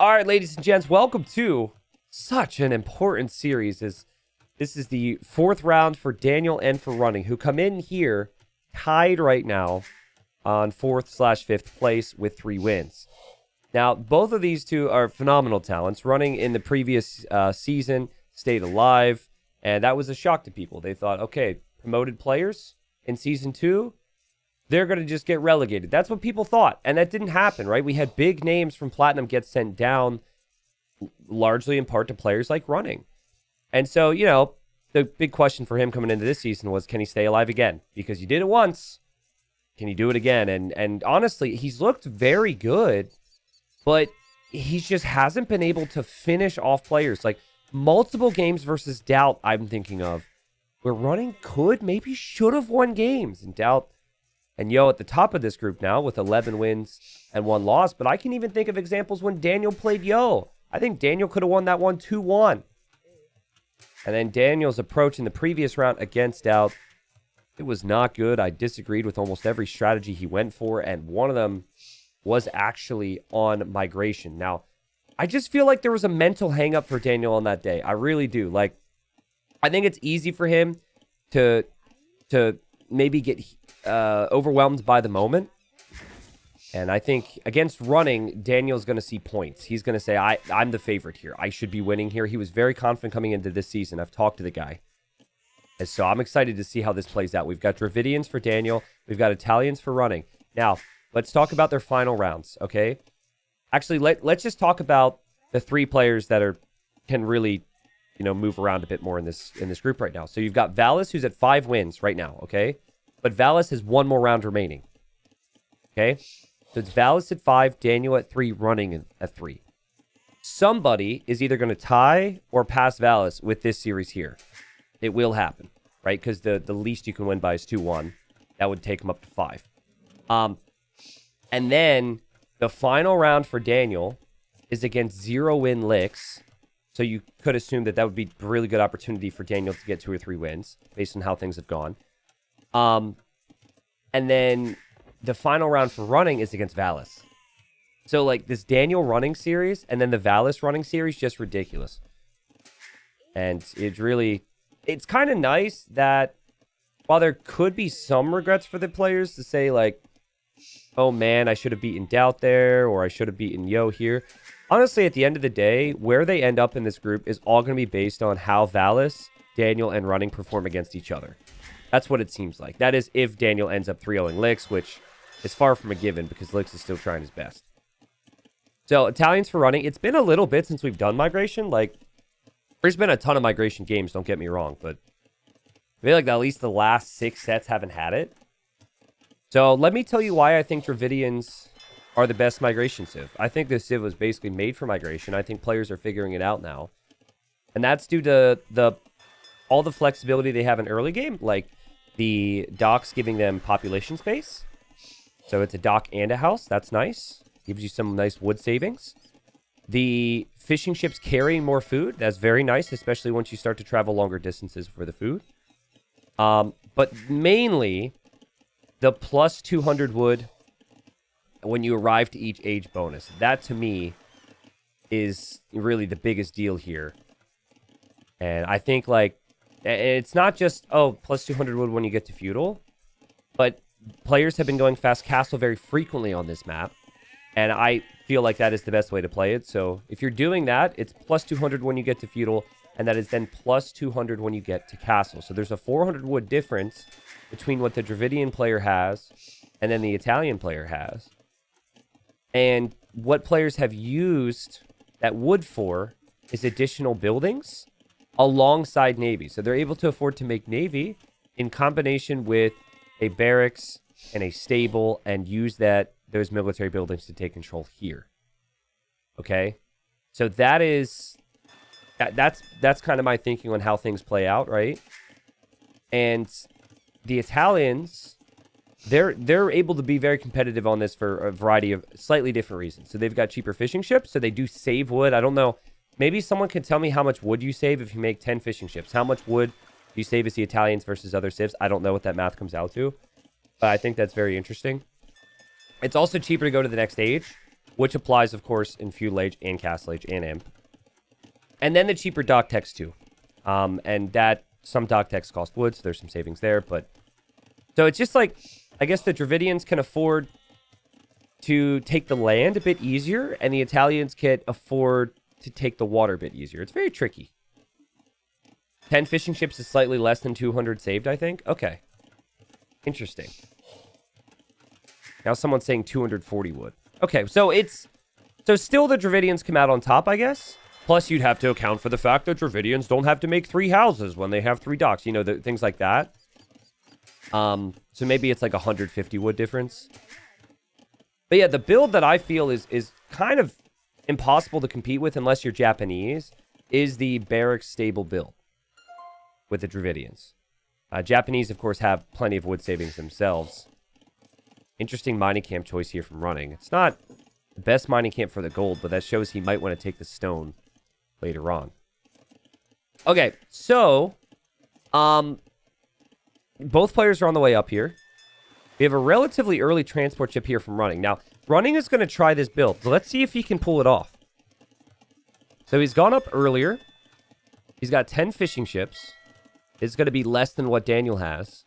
All right, ladies and gents, welcome to such an important series. This is the fourth round for Daniel and for Running, who come in here tied right now on 4th/5th place with 3 wins. Now, both of these two are phenomenal talents. Running in the previous season stayed alive, and that was a shock to people. They thought, okay, promoted players in Season 2, they're going to just get relegated. That's what people thought, and that didn't happen, right? We had big names from Platinum get sent down, largely in part to players like Running. And so, you know, the big question for him coming into this season was, can he stay alive again? Because you did it once. Can you do it again? And honestly, he's looked very good, but he just hasn't been able to finish off players. Like, multiple games versus Doubt, I'm thinking of, where Running maybe should have won games. And Doubt and Yo at the top of this group now with 11 wins and 1 loss. But I can even think of examples when Daniel played Yo. I think Daniel could have won that one 2-1. And then Daniel's approach in the previous round against Doubt, it was not good. I disagreed with almost every strategy he went for, and one of them was actually on migration. Now, I just feel like there was a mental hang-up for Daniel on that day. I really do. Like, I think it's easy for him to maybe get overwhelmed by the moment. And I think against Running, Daniel's going to see points. He's going to say, I'm the favorite here. I should be winning here. He was very confident coming into this season. I've talked to the guy. And so I'm excited to see how this plays out. We've got Dravidians for Daniel. We've got Italians for Running. Now, let's talk about their final rounds, okay? Actually, let's just talk about the 3 players that can really, you know, move around a bit more in this group right now. So you've got Valis, who's at 5 wins right now, okay? But Valis has 1 more round remaining, okay? So it's Valis at 5, Daniel at 3, Running at 3. Somebody is either going to tie or pass Valis with this series here. It will happen, right? Because the least you can win by is 2-1. That would take him up to 5. And then the final round for Daniel is against 0-win Licks. So you could assume that would be a really good opportunity for Daniel to get 2 or 3 wins based on how things have gone. And then the final round for Running is against Valis. So, like, this Daniel Running series and then the Valis Running series, just ridiculous. And it's kind of nice that while there could be some regrets for the players to say, like, oh man, I should have beaten Doubt there, or I should have beaten Yo here. Honestly, at the end of the day, where they end up in this group is all going to be based on how Valis, Daniel, and Running perform against each other. That's what it seems like. That is if Daniel ends up 3-0ing Licks, which is far from a given because Licks is still trying his best. So, Italians for Running. It's been a little bit since we've done migration. Like, there's been a ton of migration games, don't get me wrong, but I feel like at least the last 6 sets haven't had it. So let me tell you why I think Dravidians are the best migration civ. I think this civ was basically made for migration. I think players are figuring it out now. And that's due to all the flexibility they have in early game, like the docks giving them population space. So it's a dock and a house. That's nice. Gives you some nice wood savings. The fishing ships carrying more food. That's very nice, especially once you start to travel longer distances for the food. But mainly, the plus 200 wood when you arrive to each age bonus. That, to me, is really the biggest deal here. And I think, like, it's not just, plus 200 wood when you get to Feudal, but players have been going fast castle very frequently on this map. And I feel like that is the best way to play it. So if you're doing that, it's plus 200 when you get to Feudal, and that is then plus 200 when you get to castle. So there's a 400 wood difference between what the Dravidian player has and then the Italian player has. And what players have used that wood for is additional buildings alongside Navy. So they're able to afford to make Navy in combination with a barracks and a stable and use those military buildings to take control here. Okay? So that's kind of my thinking on how things play out, right? And the Italians, they're able to be very competitive on this for a variety of slightly different reasons. So they've got cheaper fishing ships, so they do save wood. I don't know. Maybe someone can tell me how much wood you save if you make 10 fishing ships. How much wood do you save as the Italians versus other civs? I don't know what that math comes out to, but I think that's very interesting. It's also cheaper to go to the next age. which applies, of course, in Feudal Age and Castle Age and Imp. And then the cheaper dock techs, too. And that, some dock techs cost wood, so there's some savings there, but... So it's just like, I guess the Dravidians can afford to take the land a bit easier, and the Italians can afford to take the water a bit easier. It's very tricky. 10 fishing ships is slightly less than 200 saved, I think. Okay. Interesting. Now someone's saying 240 wood. Okay, so it's... So still the Dravidians come out on top, I guess? Plus you'd have to account for the fact that Dravidians don't have to make 3 houses when they have 3 docks. You know, things like that. So maybe it's like 150 wood difference. But yeah, the build that I feel is kind of impossible to compete with unless you're Japanese is the barracks stable build with the Dravidians. Japanese, of course, have plenty of wood savings themselves. Interesting mining camp choice here from Running. It's not the best mining camp for the gold, but that shows he might want to take the stone later on. Okay, so... both players are on the way up here. We have a relatively early transport ship here from Running. Now, Running is going to try this build. So let's see if he can pull it off. So he's gone up earlier. He's got 10 fishing ships. It's going to be less than what Daniel has.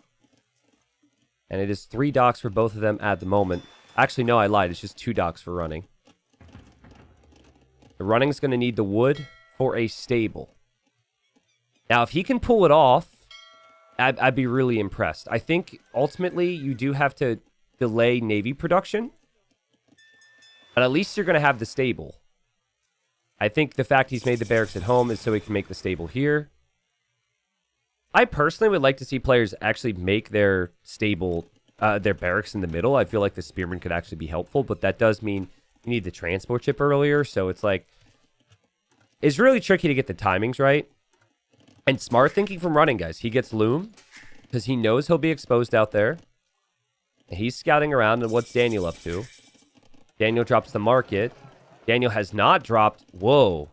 And it is 3 docks for both of them at the moment. Actually, no, I lied. It's just 2 docks for Running. The Running is going to need the wood for a stable. Now, if he can pull it off, I'd be really impressed. I think, ultimately, you do have to delay Navy production. But at least you're going to have the stable. I think the fact he's made the barracks at home is so he can make the stable here. I personally would like to see players actually make their stable, their barracks in the middle. I feel like the Spearman could actually be helpful, but that does mean you need the transport ship earlier. So it's like, it's really tricky to get the timings right. And smart thinking from Running, guys. He gets loom because he knows he'll be exposed out there. And he's scouting around, and what's Daniel up to? Daniel drops the market. Daniel has not dropped... Whoa.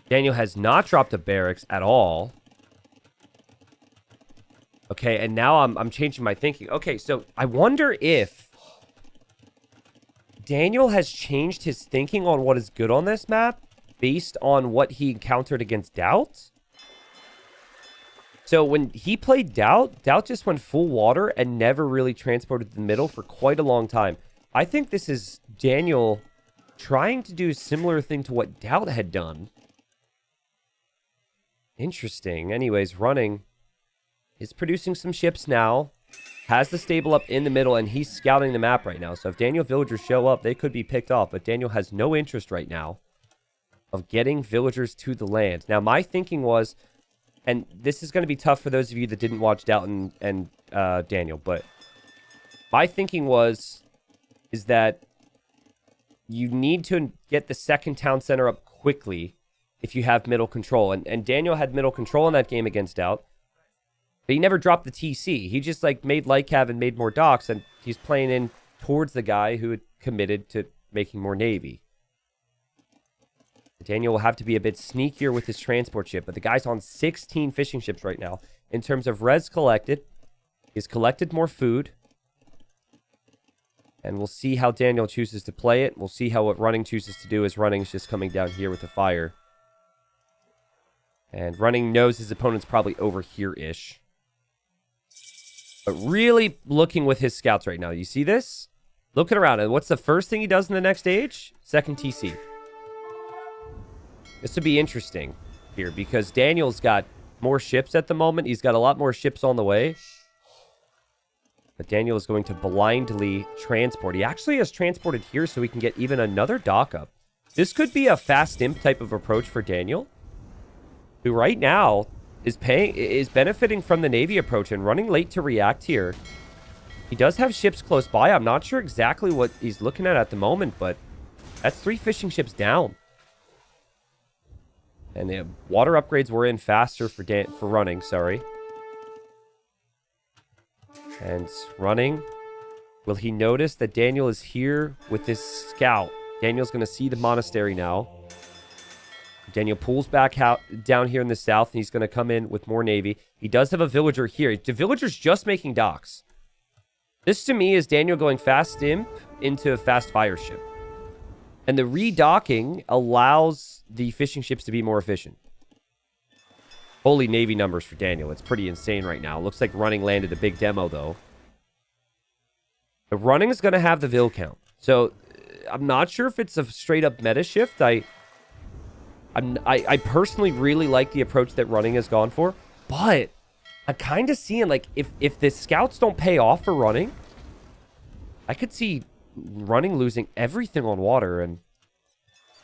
Daniel has not dropped a barracks at all. Okay, and now I'm changing my thinking. Okay, so I wonder if Daniel has changed his thinking on what is good on this map based on what he encountered against Doubt. So when he played Doubt, Doubt just went full water and never really transported to the middle for quite a long time. I think this is Daniel trying to do a similar thing to what Doubt had done. Interesting. Anyways, Running is producing some ships now. Has the stable up in the middle, and he's scouting the map right now. So if Daniel villagers show up, they could be picked off. But Daniel has no interest right now of getting villagers to the land. Now, my thinking was... And this is going to be tough for those of you that didn't watch Doubt and Daniel. But my thinking is that you need to get the second town center up quickly if you have middle control. And Daniel had middle control in that game against Doubt. But he never dropped the TC. He just like made light cav and made more docks. And he's playing in towards the guy who had committed to making more Navy. Daniel will have to be a bit sneakier with his transport ship, but the guy's on 16 fishing ships right now. In terms of res collected, he's collected more food. And we'll see how Daniel chooses to play it. We'll see how what Running chooses to do, as Running's just coming down here with the fire. And Running knows his opponent's probably over here-ish. But really looking with his scouts right now. You see this? Looking around. And what's the first thing he does in the next stage? Second TC. This would be interesting here because Daniel's got more ships at the moment. He's got a lot more ships on the way. But Daniel is going to blindly transport. He actually has transported here so we can get even another dock up. This could be a fast imp type of approach for Daniel, who right now is benefiting from the Navy approach and running late to react here. He does have ships close by. I'm not sure exactly what he's looking at the moment, but that's 3 fishing ships down. And the water upgrades were in faster for Running, sorry. And Running. Will he notice that Daniel is here with this scout? Daniel's going to see the monastery now. Daniel pulls back out down here in the south, and he's going to come in with more Navy. He does have a villager here. The villager's just making docks. This, to me, is Daniel going fast imp into a fast fire ship. And the redocking allows the fishing ships to be more efficient. Holy Navy numbers for Daniel. It's pretty insane right now. Looks like running landed a big demo, though. The running is going to have the Vil count. So, I'm not sure if it's a straight-up meta shift. I personally really like the approach that running has gone for. But I'm kind of seeing, like, if the scouts don't pay off for running, I could see running losing everything on water. And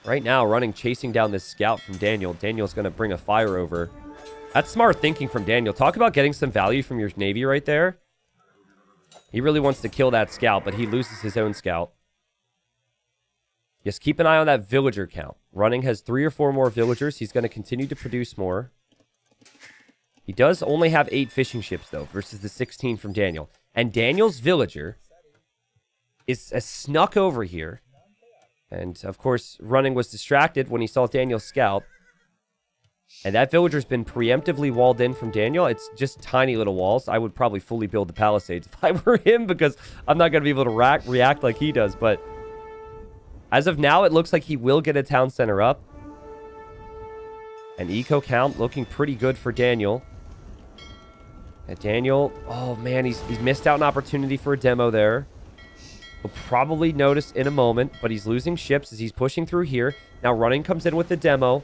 right now, running chasing down this scout from Daniel. Daniel's going to bring a fire over. That's smart thinking from Daniel. Talk about getting some value from your Navy right there. He really wants to kill that scout, but he loses his own scout. Just keep an eye on that villager count. Running has 3 or 4 more villagers. He's going to continue to produce more. He does only have 8 fishing ships, though, versus the 16 from Daniel. And Daniel's villager is snuck over here. And, of course, running was distracted when he saw Daniel's scout. And that villager's been preemptively walled in from Daniel. It's just tiny little walls. I would probably fully build the palisades if I were him, because I'm not going to be able to react like he does. But as of now, it looks like he will get a town center up. An eco count looking pretty good for Daniel. And Daniel, oh man, he's missed out an opportunity for a demo there. We'll probably notice in a moment, but he's losing ships as he's pushing through here. Now running comes in with the demo.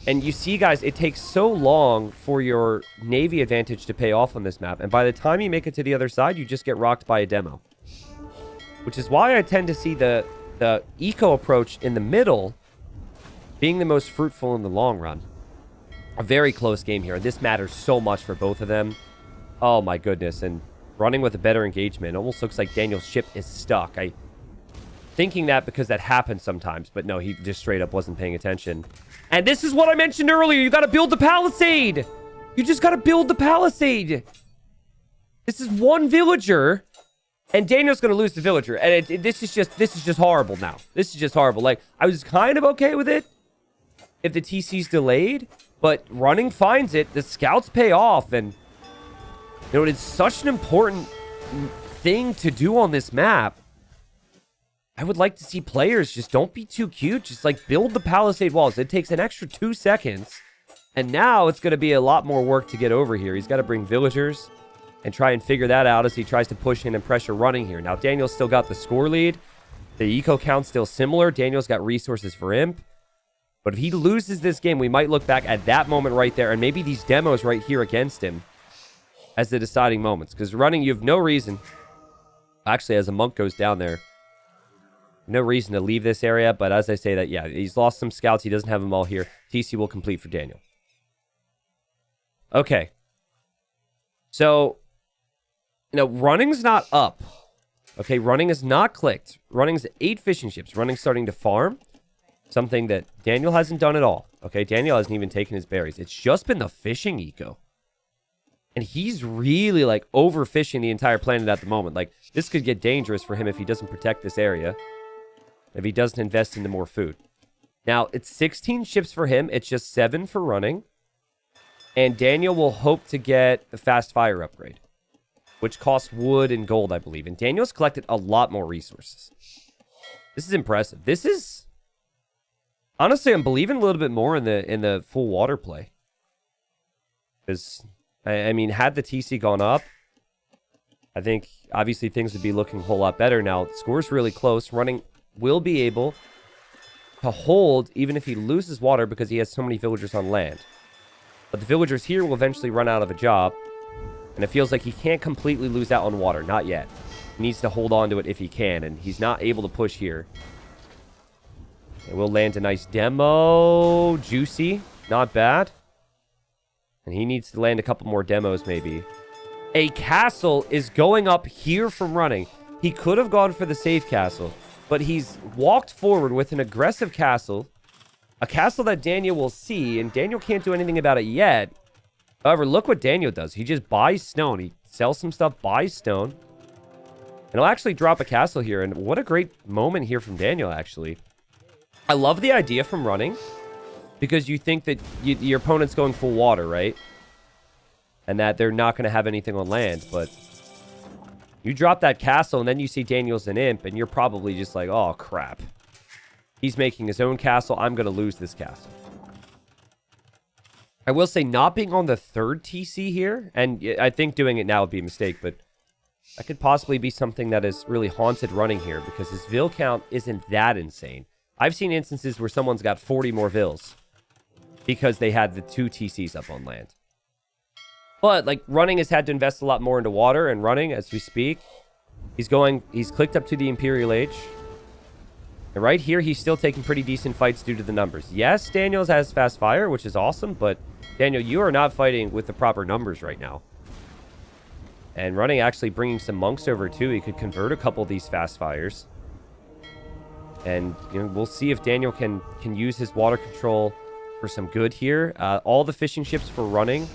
And you see, guys, it takes so long for your Navy advantage to pay off on this map. And by the time you make it to the other side, you just get rocked by a demo. Which is why I tend to see the eco approach in the middle being the most fruitful in the long run. A very close game here. This matters so much for both of them. Oh, my goodness. And running with a better engagement. It almost looks like Daniel's ship is stuck. Thinking that because that happens sometimes. But no, he just straight up wasn't paying attention. And this is what I mentioned earlier. You got to build the palisade. You just got to build the palisade. This is one villager. And Daniel's going to lose the villager. And this is just horrible now. This is just horrible. Like, I was kind of okay with it if the TC's delayed. But running finds it. The scouts pay off. And, you know, it's such an important thing to do on this map. I would like to see players just don't be too cute. Just, like, build the palisade walls. It takes an extra 2 seconds. And now it's going to be a lot more work to get over here. He's got to bring villagers and try and figure that out as he tries to push in and pressure running here. Now, Daniel's still got the score lead. The eco count's still similar. Daniel's got resources for Imp. But if he loses this game, we might look back at that moment right there and maybe these demos right here against him as the deciding moments. Because running, you have no reason. Actually, as a monk goes down there, no reason to leave this area. But as I say that, yeah, he's lost some scouts. He doesn't have them all here. TC will complete for Daniel. Okay. So, you know, running's not up. Okay, running is not clicked. Running's 8 fishing ships. Running's starting to farm. Something that Daniel hasn't done at all. Okay, Daniel hasn't even taken his berries. It's just been the fishing eco. And he's really, like, overfishing the entire planet at the moment. Like, this could get dangerous for him if he doesn't protect this area. If he doesn't invest into more food. Now, it's 16 ships for him. It's just 7 for running. And Daniel will hope to get the fast fire upgrade, which costs wood and gold, I believe. And Daniel's collected a lot more resources. This is impressive. This is... Honestly, I'm believing a little bit more in the full water play. Because, I mean, had the TC gone up, I think, obviously, things would be looking a whole lot better. Now, the score's really close. Running will be able to hold, even if he loses water, because he has so many villagers on land. But the villagers here will eventually run out of a job. And it feels like he can't completely lose out on water. Not yet. He needs to hold on to it if he can. And he's not able to push here. It will land a nice demo. Juicy. Not bad. And he needs to land a couple more demos, maybe. A castle is going up here from running. He could have gone for the safe castle. But he's walked forward with an aggressive castle. A castle that Daniel will see. And Daniel can't do anything about it yet. However, look what Daniel does. He just buys stone. He sells some stuff, buys stone. And he'll actually drop a castle here. And what a great moment here from Daniel, actually. I love the idea from running. Because you think that your opponent's going full water, right? And that they're not going to have anything on land. But you drop that castle and then you see Daniel's an imp. And you're probably just like, oh, crap. He's making his own castle. I'm going to lose this castle. I will say not being on the third TC here, and I think doing it now would be a mistake, but that could possibly be something that is really haunted running here because his Vil count isn't that insane. I've seen instances where someone's got 40 more Vils because they had the 2 TCs up on land. But, like, running has had to invest a lot more into water and running as we speak. He's clicked up to the Imperial Age. And right here, he's still taking pretty decent fights due to the numbers. Yes, Daniels has fast fire, which is awesome, but Daniel, you are not fighting with the proper numbers right now. And running actually bringing some monks over too. He could convert a couple of these fast fires. And we'll see if Daniel can use his water control for some good here. All the fishing ships for running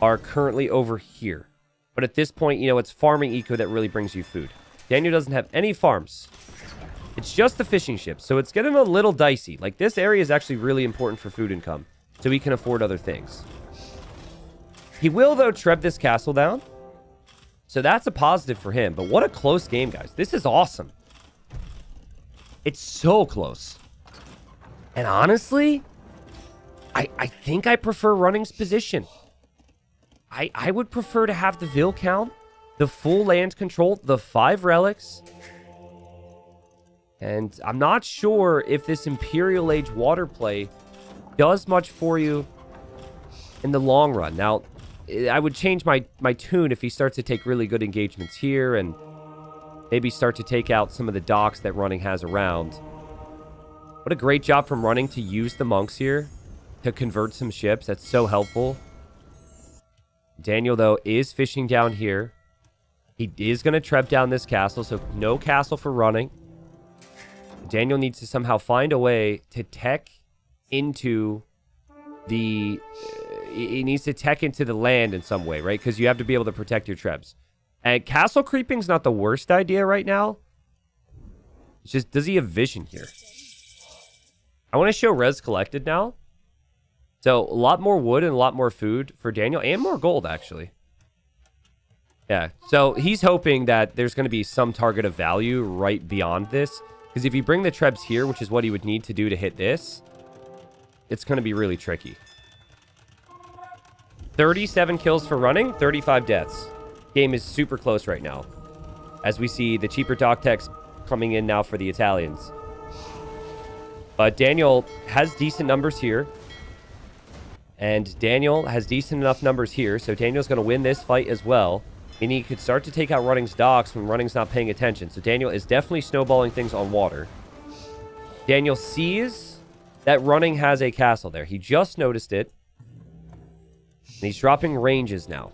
are currently over here. But at this point, it's farming eco that really brings you food. Daniel doesn't have any farms. It's just the fishing ships, so it's getting a little dicey. Like, this area is actually really important for food income, so he can afford other things. He will, though, Treb this castle down. So that's a positive for him. But what a close game, guys. This is awesome. It's so close. And honestly, I think I prefer running's position. I would prefer to have the Vil count, the full land control, the 5 relics. And I'm not sure if this Imperial Age water play does much for you in the long run. Now, I would change my tune if he starts to take really good engagements here and maybe start to take out some of the docks that running has around. What a great job from running to use the monks here to convert some ships. That's so helpful. Daniel, though, is fishing down here. He is going to Treb down this castle, so no castle for running. Daniel needs to somehow find a way to tech into the... he needs to tech into the land in some way, right? Because you have to be able to protect your Trebs. And castle creeping's not the worst idea right now. It's just, does he have vision here? I want to show res collected now. So, a lot more wood and a lot more food for Daniel. And more gold, actually. Yeah, so he's hoping that there's going to be some target of value right beyond this. Because if you bring the Trebs here, which is what he would need to do to hit this, it's going to be really tricky. 37 kills for running, 35 deaths. Game is super close right now. As we see the cheaper dock techs coming in now for the Italians. But Daniel has decent numbers here. And Daniel has decent enough numbers here. So Daniel's going to win this fight as well. And he could start to take out Running's docks when Running's not paying attention. So Daniel is definitely snowballing things on water. Daniel sees that Running has a castle there. He just noticed it. And he's dropping ranges now.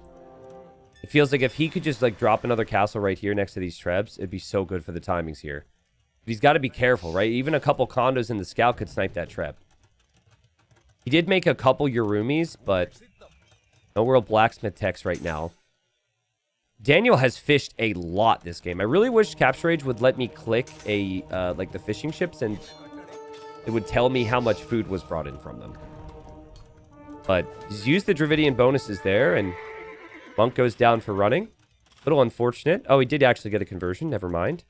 It feels like if he could just like drop another castle right here next to these Trebs, it'd be so good for the timings here. But he's got to be careful, right? Even a couple condos in the scout could snipe that Treb. He did make a couple Yurumis, but no real blacksmith techs right now. Daniel has fished a lot this game. I really wish Capture Age would let me click like the fishing ships and it would tell me how much food was brought in from them. But he's used the Dravidian bonuses there, and Monk goes down for running. A little unfortunate. Oh, he did actually get a conversion. Never mind.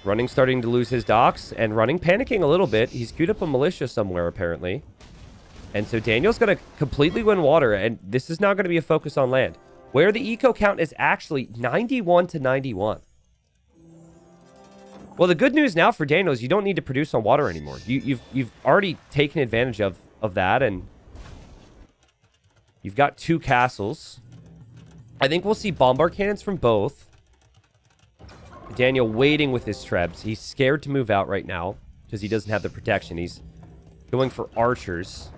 Running starting to lose his docks, and Running panicking a little bit. He's queued up a militia somewhere, apparently. And so Daniel's going to completely win water, and this is now going to be a focus on land, where the eco count is actually 91 to 91. Well, the good news now for Daniel is you don't need to produce on water anymore. You've already taken advantage of that, and you've got 2 castles. I think we'll see bombard cannons from both. Daniel waiting with his Trebs. He's scared to move out right now because he doesn't have the protection. He's going for archers.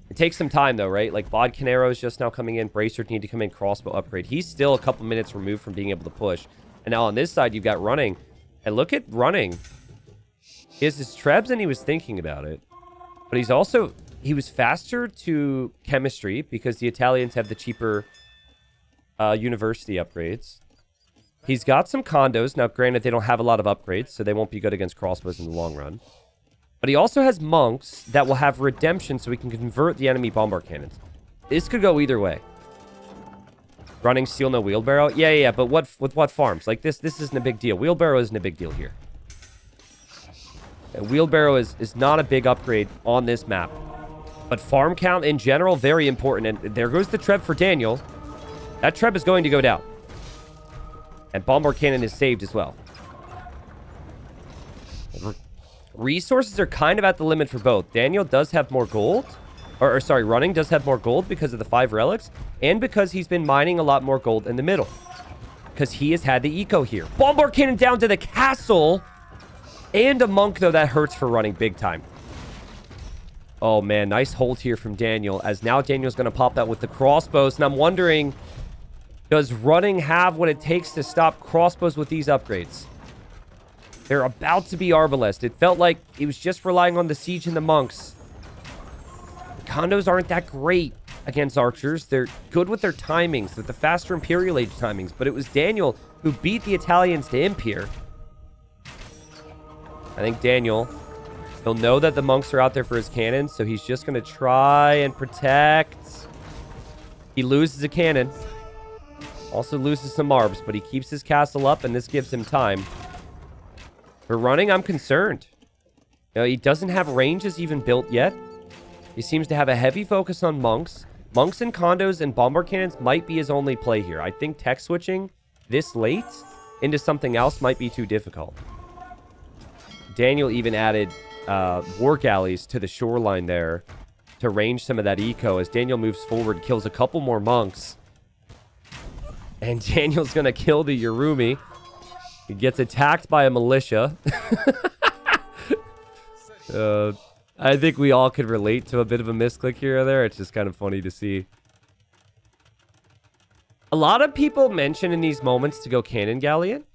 It takes some time, though, right? Like, Bodkin arrows just now coming in. Bracers need to come in. Crossbow upgrade. He's still a couple minutes removed from being able to push. And now on this side, you've got Running. And look at Running. He has his Trebs, and he was thinking about it. But he's also... he was faster to chemistry because the Italians have the cheaper university upgrades. He's got some condos. Now, granted, they don't have a lot of upgrades, so they won't be good against crossbows in the long run. But he also has monks that will have redemption so he can convert the enemy bombard cannons. This could go either way. Running steel, no wheelbarrow. Yeah, but with what farms? Like, this isn't a big deal. Wheelbarrow isn't a big deal here. A wheelbarrow is not a big upgrade on this map. But farm count in general, very important. And there goes the Treb for Daniel. That Treb is going to go down. And bombard cannon is saved as well. Resources are kind of at the limit for both. Daniel does have more gold. Or sorry, running does have more gold because of the 5 relics. And because he's been mining a lot more gold in the middle. Because he has had the eco here. Bombard cannon down to the castle. And a monk, though, that hurts for running big time. Oh, man. Nice hold here from Daniel. As now Daniel's going to pop that with the crossbows. And I'm wondering, does running have what it takes to stop crossbows with these upgrades? They're about to be arbalest. It felt like it was just relying on the siege and the monks. The condos aren't that great against archers. They're good with their timings, with the faster Imperial Age timings. But it was Daniel who beat the Italians to Impier. I think Daniel, he'll know that the monks are out there for his cannons, so he's just going to try and protect. He loses a cannon. Also loses some arbs, but he keeps his castle up, and this gives him time. For running, I'm concerned. You know, he doesn't have ranges even built yet. He seems to have a heavy focus on monks. Monks and condos and bombard cannons might be his only play here. I think tech switching this late into something else might be too difficult. Daniel even added war galleys to the shoreline there to range some of that eco. As Daniel moves forward, kills a couple more monks. And Daniel's going to kill the Yorumi. He gets attacked by a militia. I think we all could relate to a bit of a misclick here or there. It's just kind of funny to see. A lot of people mention in these moments to go Cannon Galleon.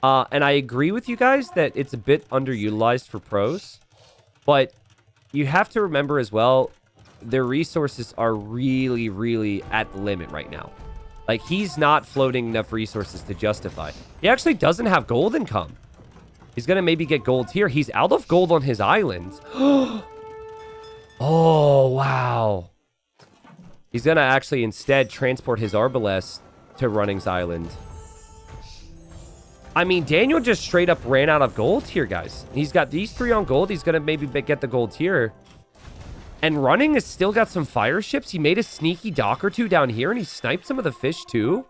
And I agree with you guys that it's a bit underutilized for pros. But you have to remember as well, their resources are really, really at the limit right now. Like, he's not floating enough resources to justify. He actually doesn't have gold income. He's going to maybe get gold here. He's out of gold on his island. Oh, wow. He's going to actually instead transport his Arbalest to Running's island. I mean, Daniel just straight up ran out of gold here, guys. He's got these 3 on gold. He's going to maybe get the gold here. And Running has still got some fire ships. He made a sneaky dock or 2 down here, and he sniped some of the fish, too.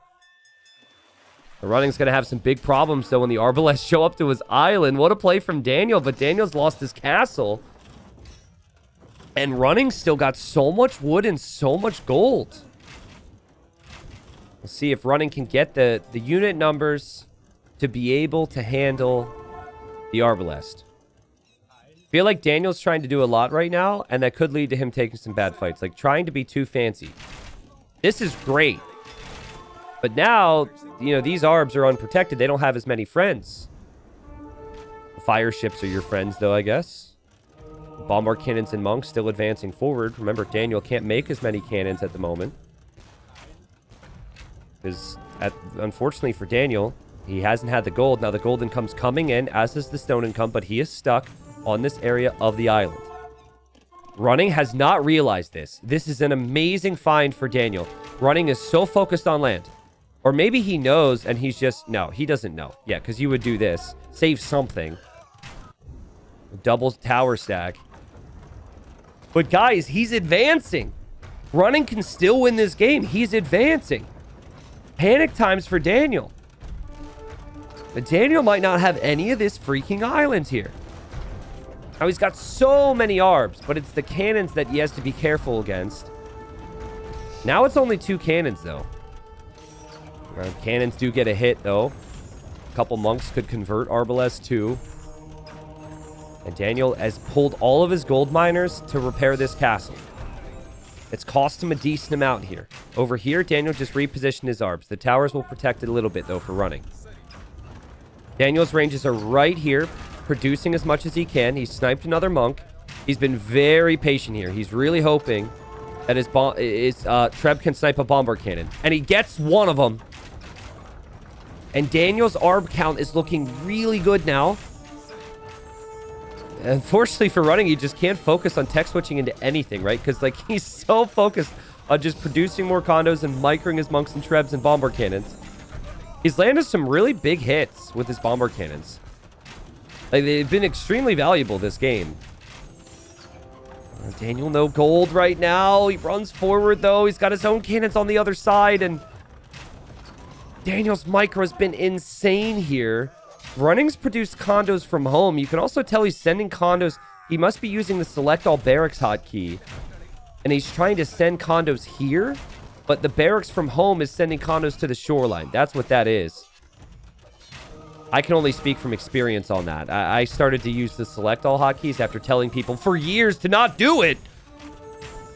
The Running's going to have some big problems, though, when the Arbalest show up to his island. What a play from Daniel, but Daniel's lost his castle. And Running still got so much wood and so much gold. We'll see if Running can get the unit numbers to be able to handle the Arbalest. I feel like Daniel's trying to do a lot right now, and that could lead to him taking some bad fights. Like, trying to be too fancy. This is great. But now, you know, these Arbs are unprotected. They don't have as many friends. The fire ships are your friends, though, I guess. Bombard cannons and monks still advancing forward. Remember, Daniel can't make as many cannons at the moment. Because, unfortunately for Daniel, he hasn't had the gold. Now, the gold income's coming in, as is the stone income, but he is stuck on this area of the island. Running has not realized this. This is an amazing find for Daniel. Running is so focused on land. Or maybe he knows and he's just... No, he doesn't know. Yeah, because you would do this. Save something. Double tower stack. But guys, he's advancing. Running can still win this game. He's advancing. Panic times for Daniel. But Daniel might not have any of this freaking island here. Now, he's got so many Arbs, but it's the cannons that he has to be careful against. Now it's only 2 cannons, though. Cannons do get a hit, though. A couple monks could convert Arbalest, too. And Daniel has pulled all of his gold miners to repair this castle. It's cost him a decent amount here. Over here, Daniel just repositioned his Arbs. The towers will protect it a little bit, though, for Running. Daniel's ranges are right here, producing as much as he can. He's sniped another monk. He's been very patient here. He's really hoping that his Treb can snipe a bombard cannon. And he gets one of them. And Daniel's Arb count is looking really good now. Unfortunately for Running, he just can't focus on tech switching into anything, right? Because, like, he's so focused on just producing more condos and microing his monks and Trebs and bombard cannons. He's landed some really big hits with his bombard cannons. Like, they've been extremely valuable this game. Daniel, no gold right now. He runs forward, though. He's got his own cannons on the other side, and Daniel's micro has been insane here. Running's produced condos from home. You can also tell he's sending condos. He must be using the select all barracks hotkey, and he's trying to send condos here, but the barracks from home is sending condos to the shoreline. That's what that is. I can only speak from experience on that. I started to use the select all hotkeys after telling people for years to not do it.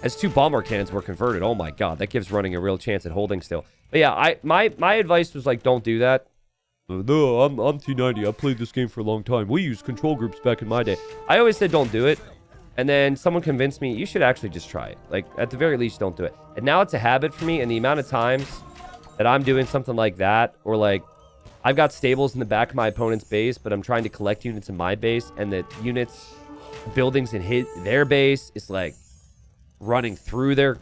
As 2 bombard cannons were converted. Oh my god, that gives running a real chance at holding still. But yeah, my advice was like, don't do that. No, I'm T90. I played this game for a long time. We used control groups back in my day. I always said don't do it. And then someone convinced me, you should actually just try it. Like, at the very least, don't do it. And now it's a habit for me, and the amount of times that I'm doing something like that, or like, I've got stables in the back of my opponent's base, but I'm trying to collect units in my base, and the units, buildings in their base is like running through their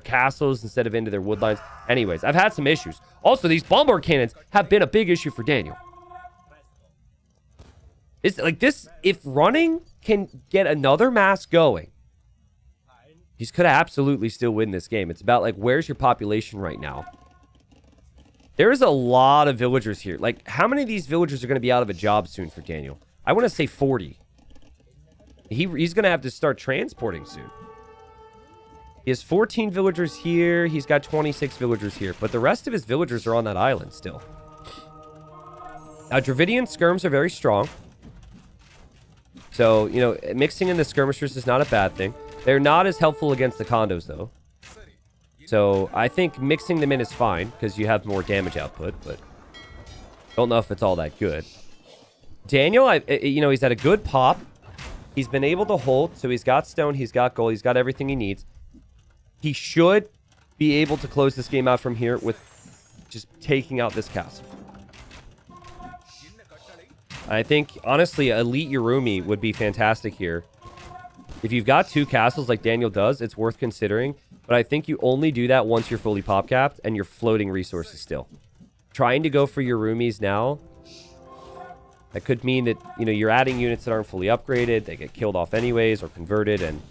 castles instead of into their woodlines. Anyways, I've had some issues. Also, these bombard cannons have been a big issue for Daniel. It's like this, if running can get another mass going, he's could absolutely still win this game. It's about like, where's your population right now? There's a lot of villagers here. Like, how many of these villagers are going to be out of a job soon for Daniel? I want to say 40. He's going to have to start transporting soon. He has 14 villagers here. He's got 26 villagers here. But the rest of his villagers are on that island still. Dravidian skirms are very strong. So, you know, mixing in the skirmishers is not a bad thing. They're not as helpful against the condos, though. So, I think mixing them in is fine, because you have more damage output, but don't know if it's all that good. Daniel, you know, he's had a good pop. He's been able to hold, so he's got stone, he's got gold, he's got everything he needs. He should be able to close this game out from here with just taking out this castle. I think, honestly, Elite Yurumi would be fantastic here. If you've got 2 castles like Daniel does, it's worth considering. But I think you only do that once you're fully pop capped and you're floating resources still. Trying to go for Yurumis now, that could mean that, you know, you're adding units that aren't fully upgraded. They get killed off anyways or converted, and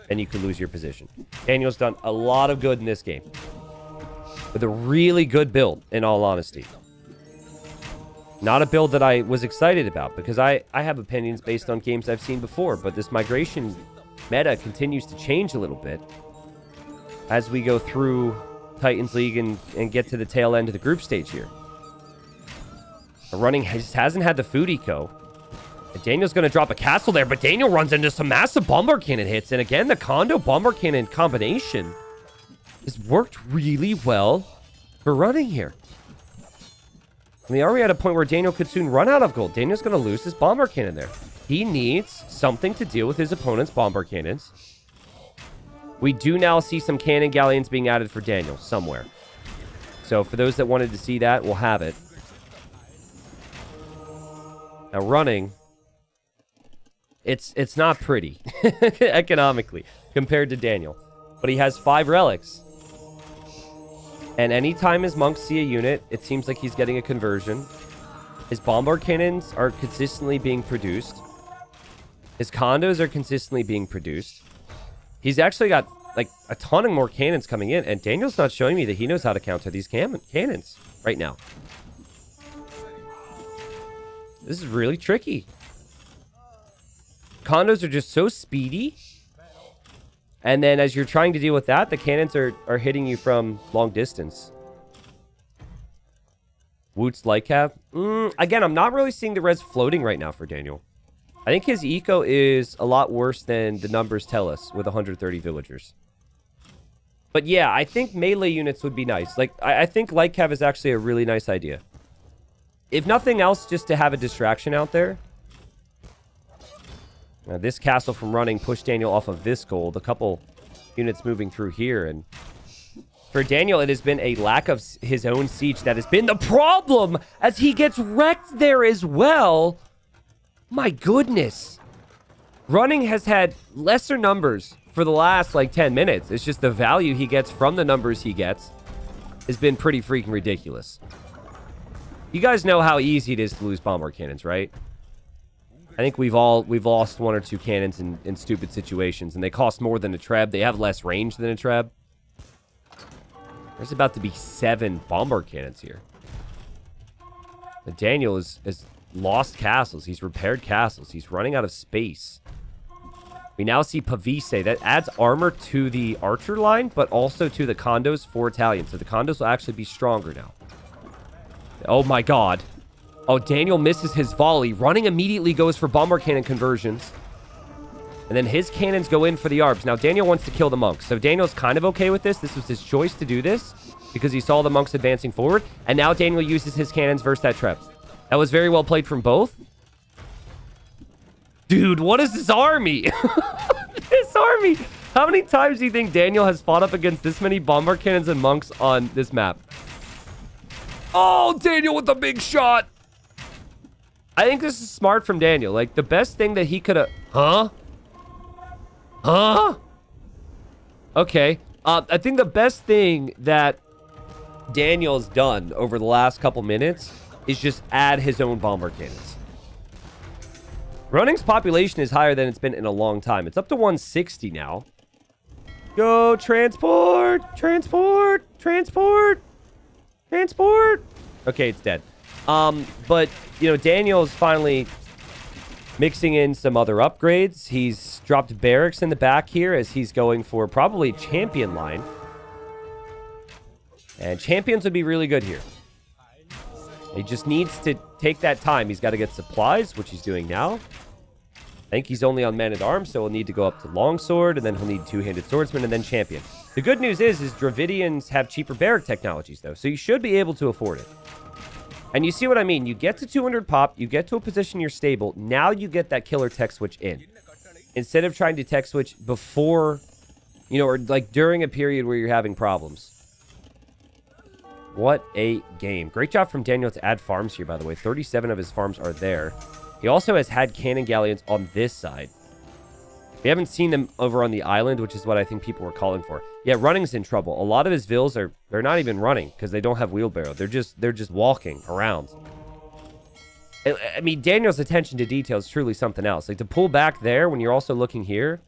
then you could lose your position. Daniel's done a lot of good in this game. With a really good build, in all honesty. Not a build that I was excited about, because I have opinions based on games I've seen before, but this migration meta continues to change a little bit as we go through Titans League and get to the tail end of the group stage here. Running just hasn't had the food eco. And Daniel's going to drop a castle there, but Daniel runs into some massive bombard cannon hits. And again, the condo bombard cannon combination has worked really well for running here. We are at a point where Daniel could soon run out of gold. Daniel's going to lose his bombard cannon there. He needs something to deal with his opponent's bombard cannons. We do now see some cannon galleons being added for Daniel somewhere. So for those that wanted to see that, we'll have it. Now running, it's not pretty economically compared to Daniel. But he has 5 relics. And anytime his monks see a unit, it seems like he's getting a conversion. His bombard cannons are consistently being produced. His condos are consistently being produced. He's actually got, like, a ton of more cannons coming in. And Daniel's not showing me that he knows how to counter these cannons right now. This is really tricky. Condos are just so speedy. And then as you're trying to deal with that, the cannons are hitting you from long distance. Woot's Lightcav. Again, I'm not really seeing the res floating right now for Daniel. I think his eco is a lot worse than the numbers tell us with 130 villagers. But yeah, I think melee units would be nice. Like, I think Lightcav is actually a really nice idea. If nothing else, just to have a distraction out there. Now, this castle from running pushed Daniel off of this gold. A couple units moving through here. And for Daniel, it has been a lack of his own siege that has been the problem as he gets wrecked there as well. My goodness. Running has had lesser numbers for the last, like, 10 minutes. It's just the value he gets from the numbers he gets has been pretty freaking ridiculous. You guys know how easy it is to lose bombard cannons, right? I think we've lost 1 or 2 cannons in stupid situations, and they cost more than a Treb. They have less range than a Treb. There's about to be 7 bombard cannons here. But Daniel has lost castles. He's repaired castles. He's running out of space. We now see Pavise. That adds armor to the archer line, but also to the condos for Italians. So the condos will actually be stronger now. Oh my god. Oh, Daniel misses his volley. Running immediately goes for bombard cannon conversions. And then his cannons go in for the arbs. Now, Daniel wants to kill the monks. So Daniel's kind of okay with this. This was his choice to do this because he saw the monks advancing forward. And now Daniel uses his cannons versus that Treb. That was very well played from both. Dude, what is this army? This army. How many times do you think Daniel has fought up against this many bombard cannons and monks on this map? Oh, Daniel with a big shot. I think this is smart from Daniel. Like, the best thing that he could have... Huh? Huh? Okay. I think the best thing that Daniel's done over the last couple minutes is just add his own bombard cannons. Running's population is higher than it's been in a long time. It's up to 160 now. Go, transport! Transport! Transport! Transport! Okay, it's dead. But, you know, Daniel's finally mixing in some other upgrades. He's dropped barracks in the back here as he's going for probably champion line. And champions would be really good here. He just needs to take that time. He's got to get supplies, which he's doing now. I think he's only on man-at-arms, so he'll need to go up to longsword, and then he'll need two-handed swordsman, and then champion. The good news is Dravidians have cheaper barrack technologies, though, so you should be able to afford it. And you see what I mean? You get to 200 pop, you get to a position you're stable, now you get that killer tech switch in. Instead of trying to tech switch before, you know, or like during a period where you're having problems. What a game. Great job from Daniel to add farms here, by the way. 37 of his farms are there. He also has had cannon galleons on this side. We haven't seen them over on the island, which is what I think people were calling for. Yeah, running's in trouble. A lot of his vills they're not even running because they don't have wheelbarrow. They're just walking around. I mean, Daniel's attention to detail is truly something else. Like, to pull back there when you're also looking here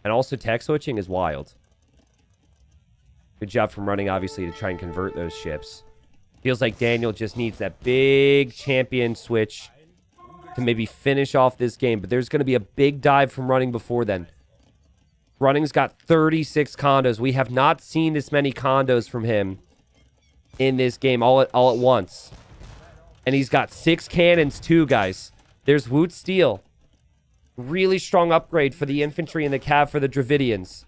and also tech switching is wild. Good job from running, obviously, to try and convert those ships. Feels like Daniel just needs that big champion switch to maybe finish off this game. But there's going to be a big dive from running before then. Running's got 36 condos. We have not seen this many condos from him in this game all at once. And he's got 6 cannons too, guys. There's Woot Steel. Really strong upgrade for the infantry and the cav for the Dravidians.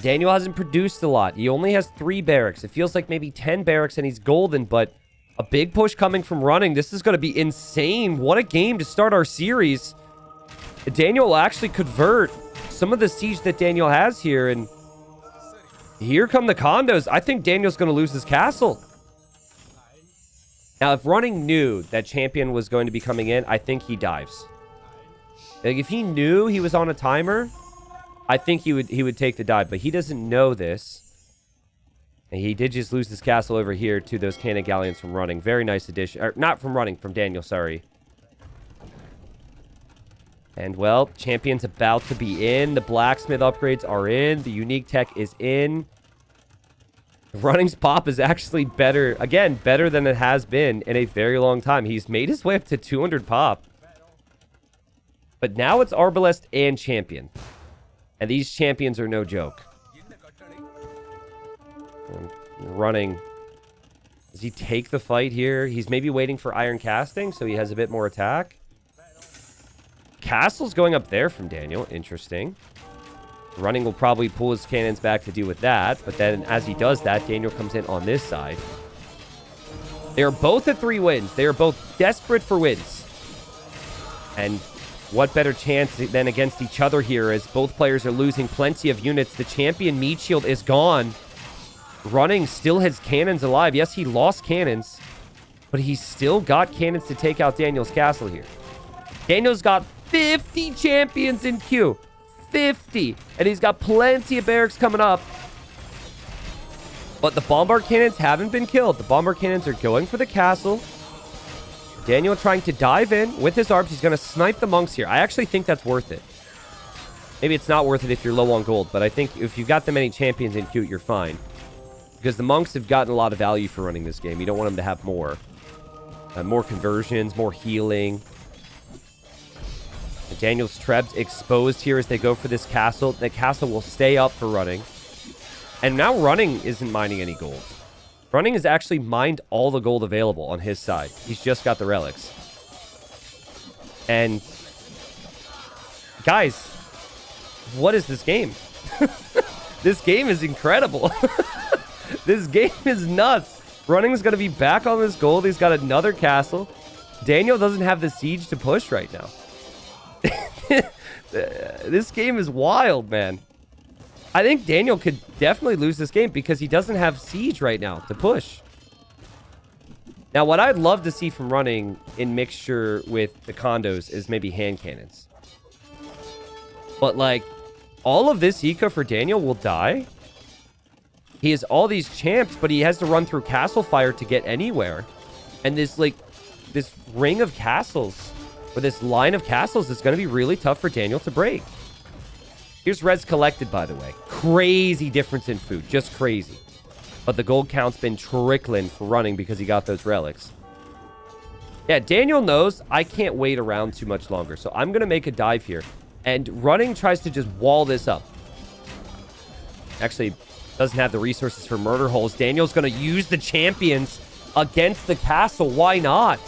Daniel hasn't produced a lot. He only has 3 barracks. It feels like maybe 10 barracks and he's golden, but a big push coming from running. This is going to be insane. What a game to start our series. Daniel will actually convert some of the siege that Daniel has here, and here come the condos. I think Daniel's going to lose his castle. Now, if running knew that champion was going to be coming in, I think he dives. Like, if he knew he was on a timer, I think he would take the dive, but he doesn't know this. And he did just lose his castle over here to those cannon galleons from running. Very nice addition. Or, not from running, from Daniel, sorry. And, well, champion's about to be in. The blacksmith upgrades are in. The unique tech is in. Running's pop is actually better. Again, better than it has been in a very long time. He's made his way up to 200 pop. But now it's Arbalest and champion. And these champions are no joke. Running. Does he take the fight here? He's maybe waiting for iron casting, so he has a bit more attack. Castle's going up there from Daniel. Interesting. Running will probably pull his cannons back to deal with that. But then as he does that, Daniel comes in on this side. They are both at 3 wins. They are both desperate for wins. And what better chance than against each other here as both players are losing plenty of units. The champion meat shield is gone. Running still has cannons alive. Yes, he lost cannons, but he's still got cannons to take out Daniel's castle here. Daniel's got 50 champions in queue. 50. And he's got plenty of barracks coming up. But the bombard cannons haven't been killed. The bombard cannons are going for the castle. Daniel trying to dive in with his arbs. He's going to snipe the monks here. I actually think that's worth it. Maybe it's not worth it if you're low on gold, but I think if you've got the many champions in cute, you're fine. Because the monks have gotten a lot of value for running this game. You don't want them to have more. More conversions, more healing. And Daniel's Treb's exposed here as they go for this castle. The castle will stay up for running. And now running isn't mining any gold. Running has actually mined all the gold available on his side. He's just got the relics. And guys, what is this game? This game is incredible. This game is nuts. Running's going to be back on this gold. He's got another castle. Daniel doesn't have the siege to push right now. This game is wild, man. I think Daniel could definitely lose this game because he doesn't have siege right now to push. Now, what I'd love to see from running in mixture with the condos is maybe hand cannons. But, like, all of this eco for Daniel will die. He has all these champs, but he has to run through castle fire to get anywhere. And this, like, this ring of castles, or this line of castles is going to be really tough for Daniel to break. Here's res collected, by the way. Crazy difference in food. Just crazy. But the gold count's been trickling for running because he got those relics. Yeah, Daniel knows I can't wait around too much longer. So I'm going to make a dive here. And running tries to just wall this up. Actually, doesn't have the resources for murder holes. Daniel's going to use the champions against the castle. Why not?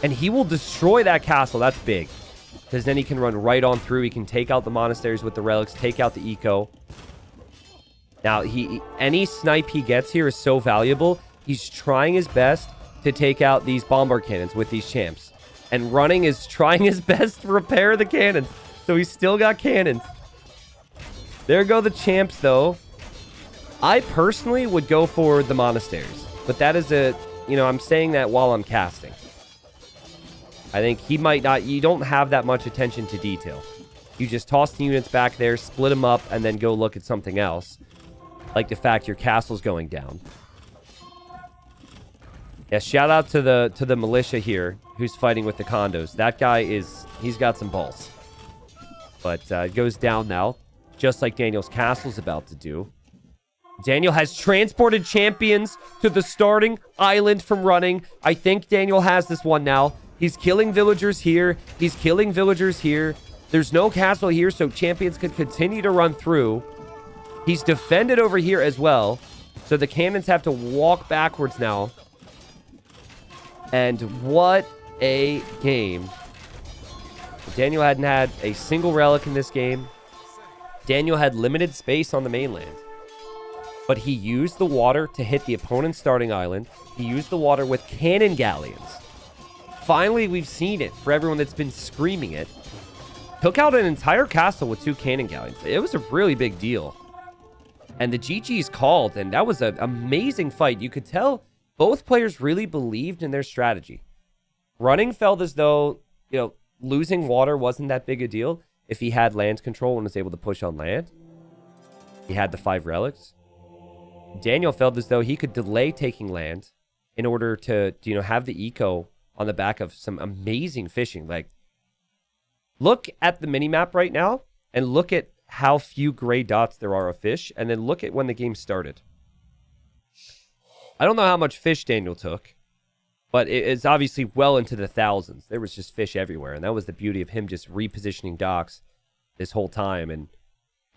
And he will destroy that castle. That's big. Because then he can run right on through. He can take out the monasteries with the relics. Take out the eco. Now, any snipe he gets here is so valuable. He's trying his best to take out these bombard cannons with these champs. And running is trying his best to repair the cannons. So he's still got cannons. There go the champs, though. I personally would go for the monasteries. But that is a... You know, I'm saying that while I'm casting. I think he might not... You don't have that much attention to detail. You just toss the units back there, split them up, and then go look at something else. Like the fact your castle's going down. Yeah, shout out to the militia here who's fighting with the condos. That guy is... He's got some balls. But it goes down now. Just like Daniel's castle's about to do. Daniel has transported champions to the starting island from running. I think Daniel has this one now. He's killing villagers here. He's killing villagers here. There's no castle here, so champions could continue to run through. He's defended over here as well. So the cannons have to walk backwards now. And what a game. Daniel hadn't had a single relic in this game. Daniel had limited space on the mainland. But he used the water to hit the opponent's starting island. He used the water with cannon galleons. Finally, we've seen it for everyone that's been screaming it. Took out an entire castle with 2 cannon galleons. It was a really big deal. And the GG's called, and that was an amazing fight. You could tell both players really believed in their strategy. Running felt as though, you know, losing water wasn't that big a deal if he had land control and was able to push on land. He had the 5 relics. Daniel felt as though he could delay taking land in order to, you know, have the eco on the back of some amazing fishing. Like, look at the minimap right now and look at how few gray dots there are of fish, and then look at when the game started. I don't know how much fish Daniel took, but it's obviously well into the thousands. There was just fish everywhere, and that was the beauty of him just repositioning docks this whole time. And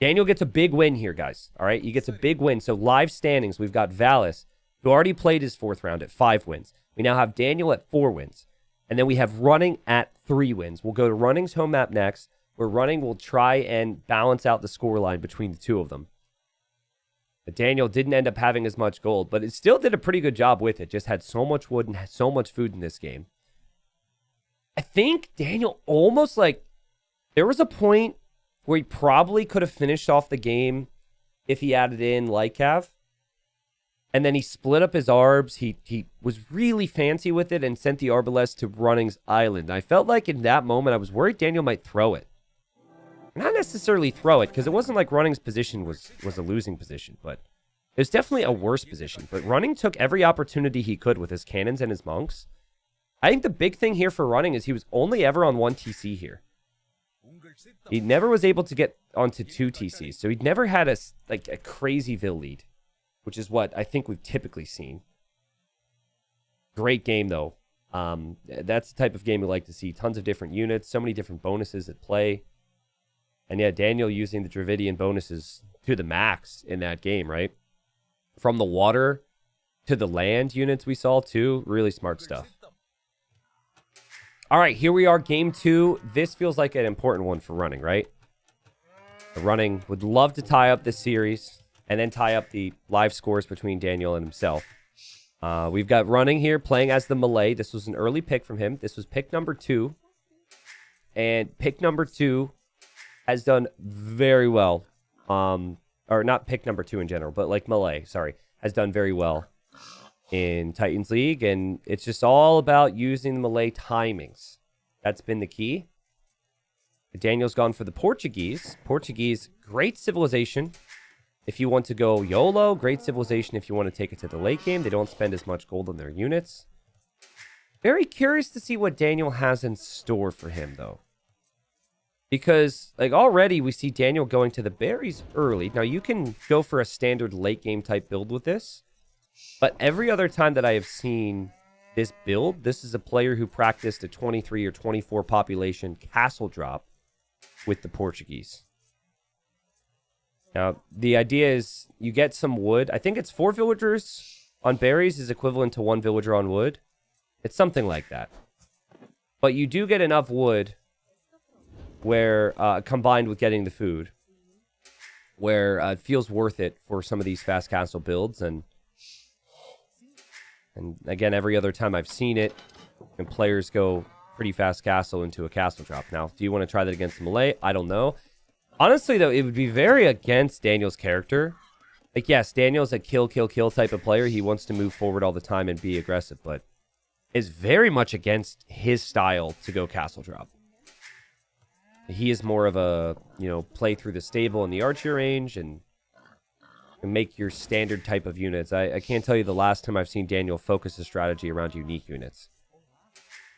Daniel gets a big win here, guys. All right, he gets a big win. So live standings, we've got Valis, who already played his 4th round at 5 wins. We now have Daniel at 4 wins. And then we have Running at 3 wins. We'll go to Running's home map next, where Running will try and balance out the scoreline between the two of them. But Daniel didn't end up having as much gold, but it still did a pretty good job with it. Just had so much wood and had so much food in this game. I think Daniel almost, like, there was a point where he probably could have finished off the game if he added in Lycav. And then he split up his arbs. He was really fancy with it and sent the Arbalest to Running's island. I felt like in that moment, I was worried Daniel might throw it. Not necessarily throw it, because it wasn't like Running's position was a losing position, but it was definitely a worse position. But Running took every opportunity he could with his cannons and his monks. I think the big thing here for running is he was only ever on 1 TC here. He never was able to get onto 2 TCs, so he'd never had a crazy Vil lead, which is what I think we've typically seen. Great game, though. That's the type of game we like to see. Tons of different units, so many different bonuses at play. And yeah, Daniel using the Dravidian bonuses to the max in that game, right? From the water to the land units we saw, too. Really smart stuff. All right, here we are, game 2. This feels like an important one for running, right? The running would love to tie up this series and then tie up the live scores between Daniel and himself. We've got running here playing as the Malay. This was an early pick from him. This was pick number 2. And pick number 2 has done very well. Or not pick number 2 in general, but like Malay, sorry, has done very well in Titans League. And it's just all about using the Malay timings. That's been the key. Daniel's gone for the Portuguese. Portuguese, great civilization. If you want to go YOLO, great civilization if you want to take it to the late game. They don't spend as much gold on their units. Very curious to see what Daniel has in store for him, though. Because, like, already we see Daniel going to the berries early. Now, you can go for a standard late game type build with this. But every other time that I have seen this build, this is a player who practiced a 23 or 24 population castle drop with the Portuguese. Now, the idea is you get some wood. I think it's 4 villagers on berries is equivalent to 1 villager on wood. It's something like that. But you do get enough wood where, combined with getting the food, where it feels worth it for some of these fast castle builds. And again, every other time I've seen it, and players go pretty fast castle into a castle drop. Now, do you want to try that against Malay? I don't know. Honestly, though, it would be very against Daniel's character. Like, yes, Daniel's a kill, kill, kill type of player. He wants to move forward all the time and be aggressive, but is very much against his style to go castle drop. He is more of a, play through the stable and the archer range and make your standard type of units. I can't tell you the last time I've seen Daniel focus his strategy around unique units.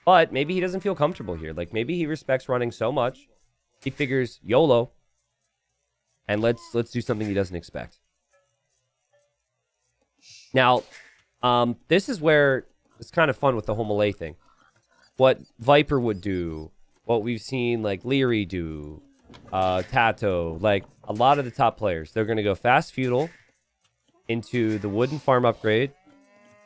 But maybe he doesn't feel comfortable here. Like, maybe he respects running so much, he figures YOLO, and let's do something he doesn't expect. Now, this is where it's kind of fun with the whole Malay thing. What Viper would do, what we've seen like Leary do, Tato, like a lot of the top players, they're going to go fast feudal into the wooden farm upgrade.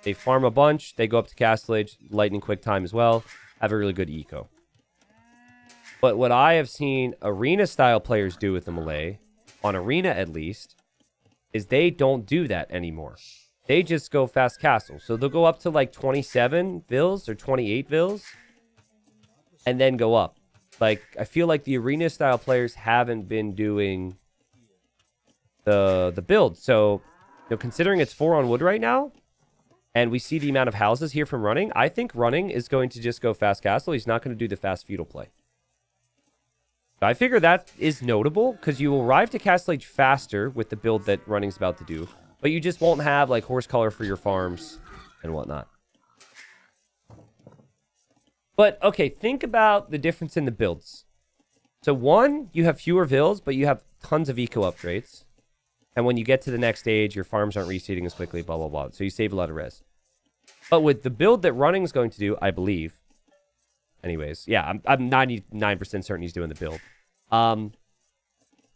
They farm a bunch, they go up to Castle Age, lightning quick time as well, have a really good eco. But what I have seen arena style players do with the Malay, on arena at least, is they don't do that anymore. They just go fast castle. So they'll go up to like 27 vils or 28 vils and then go up. Like, I feel like the arena style players haven't been doing the build. So, considering it's 4 on wood right now, and we see the amount of houses here from running, I think running is going to just go fast castle. He's not going to do the fast feudal play. I figure that is notable because you will arrive to Castle Age faster with the build that running's about to do, but you just won't have like horse color for your farms and whatnot. But okay, think about the difference in the builds. So one, you have fewer vills, but you have tons of eco upgrades. And when you get to the next stage, your farms aren't reseeding as quickly, blah, blah, blah. So you save a lot of res. But with the build that running is going to do, I believe, anyways, yeah, I'm 99% certain he's doing the build.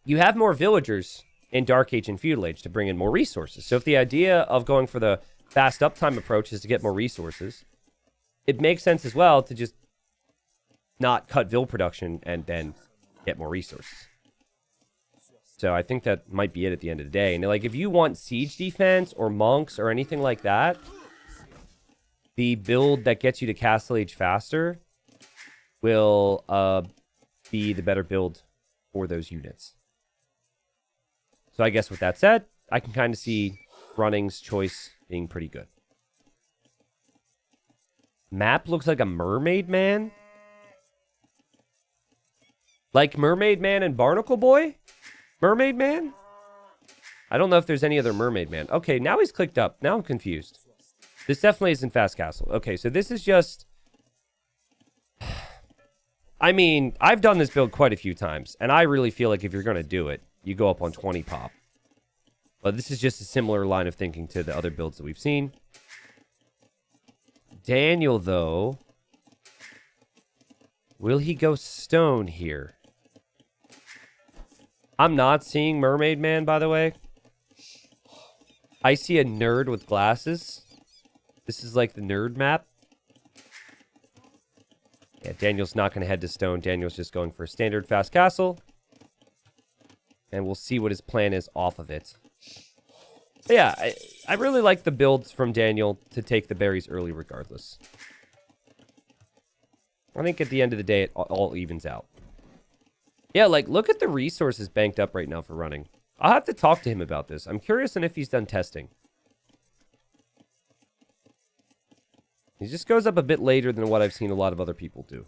You have more villagers in Dark Age and Feudal Age to bring in more resources. So if the idea of going for the fast uptime approach is to get more resources, it makes sense as well to just not cut vill production and then get more resources. So I think that might be it at the end of the day. And like, if you want siege defense or monks or anything like that, the build that gets you to Castle Age faster will be the better build for those units. So I guess with that said, I can kind of see running's choice being pretty good. Map looks like a Mermaid Man. Like Mermaid Man and Barnacle Boy? Mermaid Man? I don't know if there's any other Mermaid Man. Okay, now he's clicked up. Now I'm confused. This definitely isn't Fast Castle. Okay, so this is just I mean, I've done this build quite a few times, and I really feel like if you're going to do it, you go up on 20 pop. But this is just a similar line of thinking to the other builds that we've seen. Daniel, though, will he go stone here? I'm not seeing Mermaid Man, by the way. I see a nerd with glasses. This is like the nerd map. Yeah, Daniel's not going to head to stone. Daniel's just going for a standard fast castle. And we'll see what his plan is off of it. But yeah, I really like the builds from Daniel to take the berries early regardless. I think at the end of the day, it all evens out. Yeah, like, look at the resources banked up right now for running. I'll have to talk to him about this. I'm curious on if he's done testing. He just goes up a bit later than what I've seen a lot of other people do.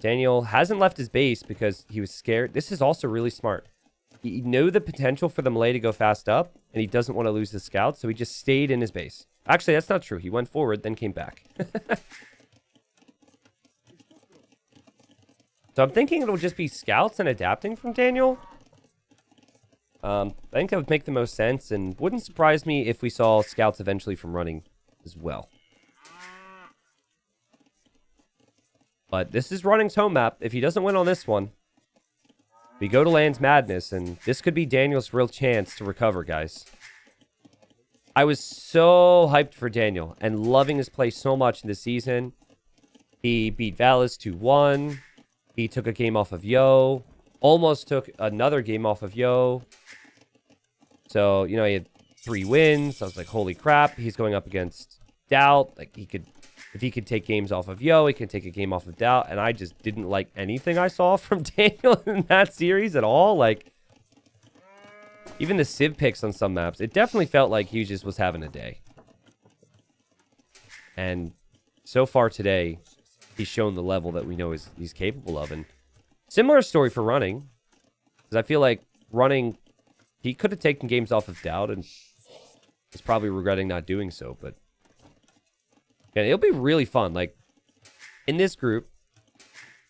Daniel hasn't left his base because he was scared. This is also really smart. He knew the potential for the melee to go fast up, and he doesn't want to lose his scouts, so he just stayed in his base. Actually, that's not true. He went forward, then came back. So I'm thinking it'll just be scouts and adapting from Daniel. I think that would make the most sense, and wouldn't surprise me if we saw scouts eventually from running as well. But this is running's home map. If he doesn't win on this one, we go to Land's Madness, and this could be Daniel's real chance to recover, guys. I was so hyped for Daniel and loving his play so much in this season. He beat Valis 2-1. He took a game off of Yo. Almost took another game off of Yo. So, you know, he had 3 wins. I was like, holy crap. He's going up against Doubt. Like, if he could take games off of Yo, he can take a game off of Doubt. And I just didn't like anything I saw from Daniel in that series at all. Like, even the Civ picks on some maps, it definitely felt like he just was having a day. And so far today, he's shown the level that we know he's capable of. And similar story for running. Because I feel like running, he could have taken games off of Doubt and is probably regretting not doing so. But yeah, it'll be really fun. Like, in this group,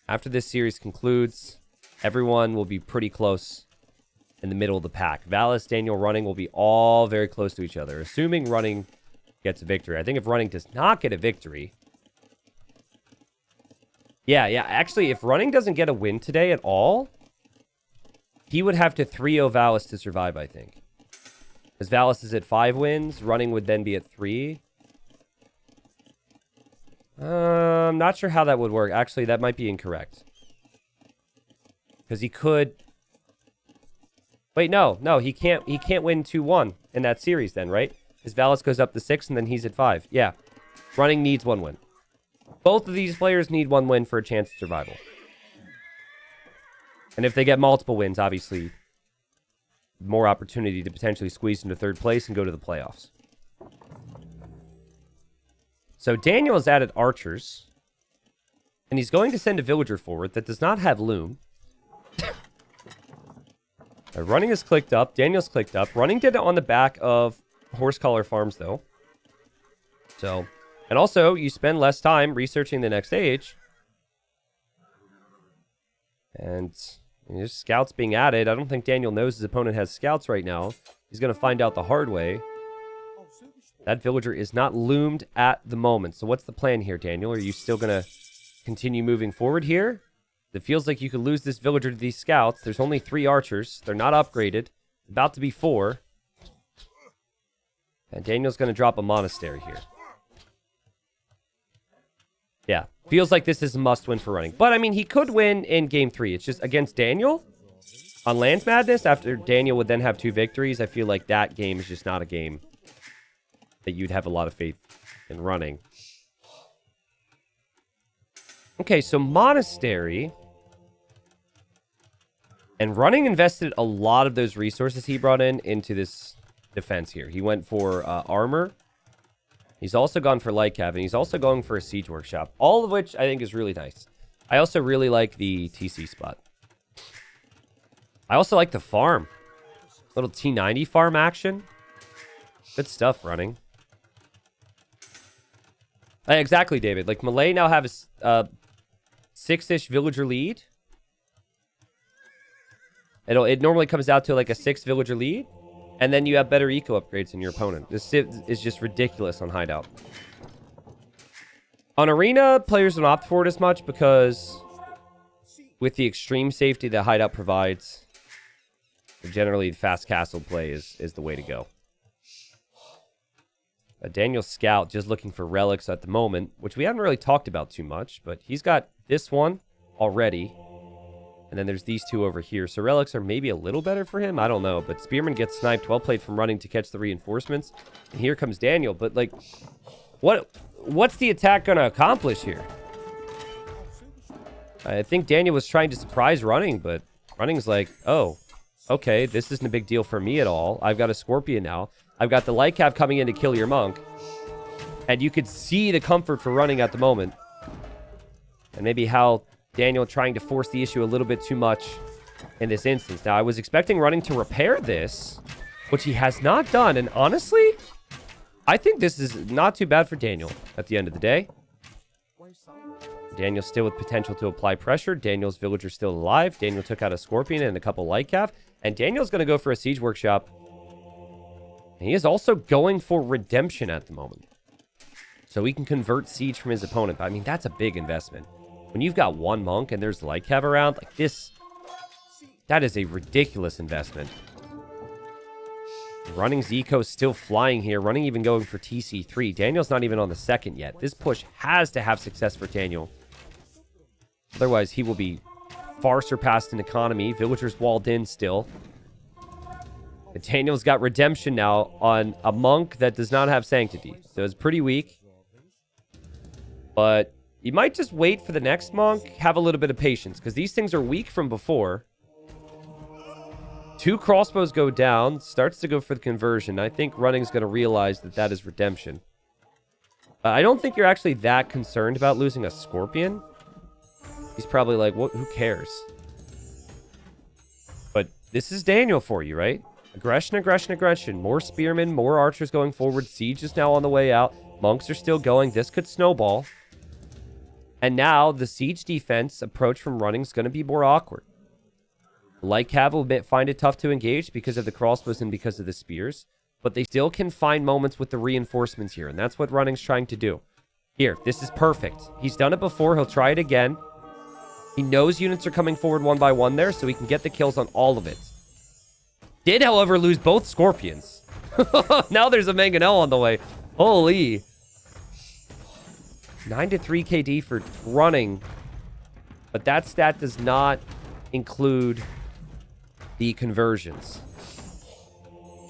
after this series concludes, everyone will be pretty close in the middle of the pack. Valis, Daniel, running will be all very close to each other, assuming running gets a victory. I think if running does not get a victory... Yeah, actually, if running doesn't get a win today at all, he would have to 3-0 Valis to survive, I think. Because Valis is at 5 wins, running would then be at 3. I'm not sure how that would work. Actually, that might be incorrect. Because he could... Wait, no, he can't win 2-1 in that series then, right? Because Valis goes up to 6 and then he's at 5. Yeah, running needs 1 win. Both of these players need 1 win for a chance at survival. And if they get multiple wins, obviously, more opportunity to potentially squeeze into 3rd place and go to the playoffs. So Daniel has added archers. And he's going to send a villager forward that does not have loom. Running is clicked up. Daniel's clicked up. Running did it on the back of horse collar farms, though. So... And also, you spend less time researching the next stage. And there's scouts being added. I don't think Daniel knows his opponent has scouts right now. He's going to find out the hard way. That villager is not loomed at the moment. So what's the plan here, Daniel? Are you still going to continue moving forward here? It feels like you could lose this villager to these scouts. There's only 3 archers. They're not upgraded. About to be 4. And Daniel's going to drop a monastery here. Yeah, feels like this is a must-win for running. But, I mean, he could win in Game 3. It's just against Daniel on Land's Madness. After Daniel would then have 2 victories, I feel like that game is just not a game that you'd have a lot of faith in running. Okay, so Monastery. And running invested a lot of those resources he brought in into this defense here. He went for armor. He's also gone for light cav, and he's also going for a siege workshop. All of which I think is really nice. I also really like the TC spot. I also like the farm. Little T90 farm action. Good stuff, running. Exactly, David. Like, Malay now have a 6-ish villager lead. It normally comes out to like a 6 villager lead. And then you have better eco upgrades than your opponent. This is just ridiculous on Hideout. On Arena, players don't opt for it as much because with the extreme safety that Hideout provides, generally fast castle play is the way to go. Daniel Scout just looking for relics at the moment, which we haven't really talked about too much, but he's got this one already. And then there's these two over here. So relics are maybe a little better for him. I don't know. But Spearman gets sniped. Well played from running to catch the reinforcements. And here comes Daniel. But, like, what's the attack going to accomplish here? I think Daniel was trying to surprise running, but running's like, oh, okay, this isn't a big deal for me at all. I've got a Scorpion now. I've got the Light Cav coming in to kill your monk. And you could see the comfort for running at the moment. And maybe how Daniel trying to force the issue a little bit too much in this instance. Now, I was expecting running to repair this, which he has not done. And honestly, I think this is not too bad for Daniel at the end of the day. Daniel still with potential to apply pressure. Daniel's villager still alive. Daniel took out a Scorpion and a couple Light Cav. And Daniel's going to go for a Siege Workshop. And he is also going for Redemption at the moment. So he can convert Siege from his opponent. I mean, that's a big investment. When you've got one monk and there's Light Cav around, like this, that is a ridiculous investment. Running's eco still flying here. Running even going for TC3. Daniel's not even on the second yet. This push has to have success for Daniel. Otherwise, he will be far surpassed in economy. Villagers walled in still. And Daniel's got Redemption now on a monk that does not have Sanctity. So it's pretty weak. But you might just wait for the next monk. Have a little bit of patience, because these things are weak from before. 2 crossbows go down. Starts to go for the conversion. I think Running's going to realize that that is Redemption. I don't think you're actually that concerned about losing a Scorpion. He's probably like, what? Who cares? But this is Daniel for you, right? Aggression, aggression, aggression. More spearmen, more archers going forward. Siege is now on the way out. Monks are still going. This could snowball. And now the siege defense approach from Running is going to be more awkward. Light Cav will find it tough to engage because of the crossbows and because of the spears. But they still can find moments with the reinforcements here. And that's what Running's trying to do. Here, this is perfect. He's done it before. He'll try it again. He knows units are coming forward one by one there, so he can get the kills on all of it. Did, however, lose both Scorpions. Now there's a Mangonel on the way. Holy. 9 to 3 KD for Running. But that stat does not include the conversions.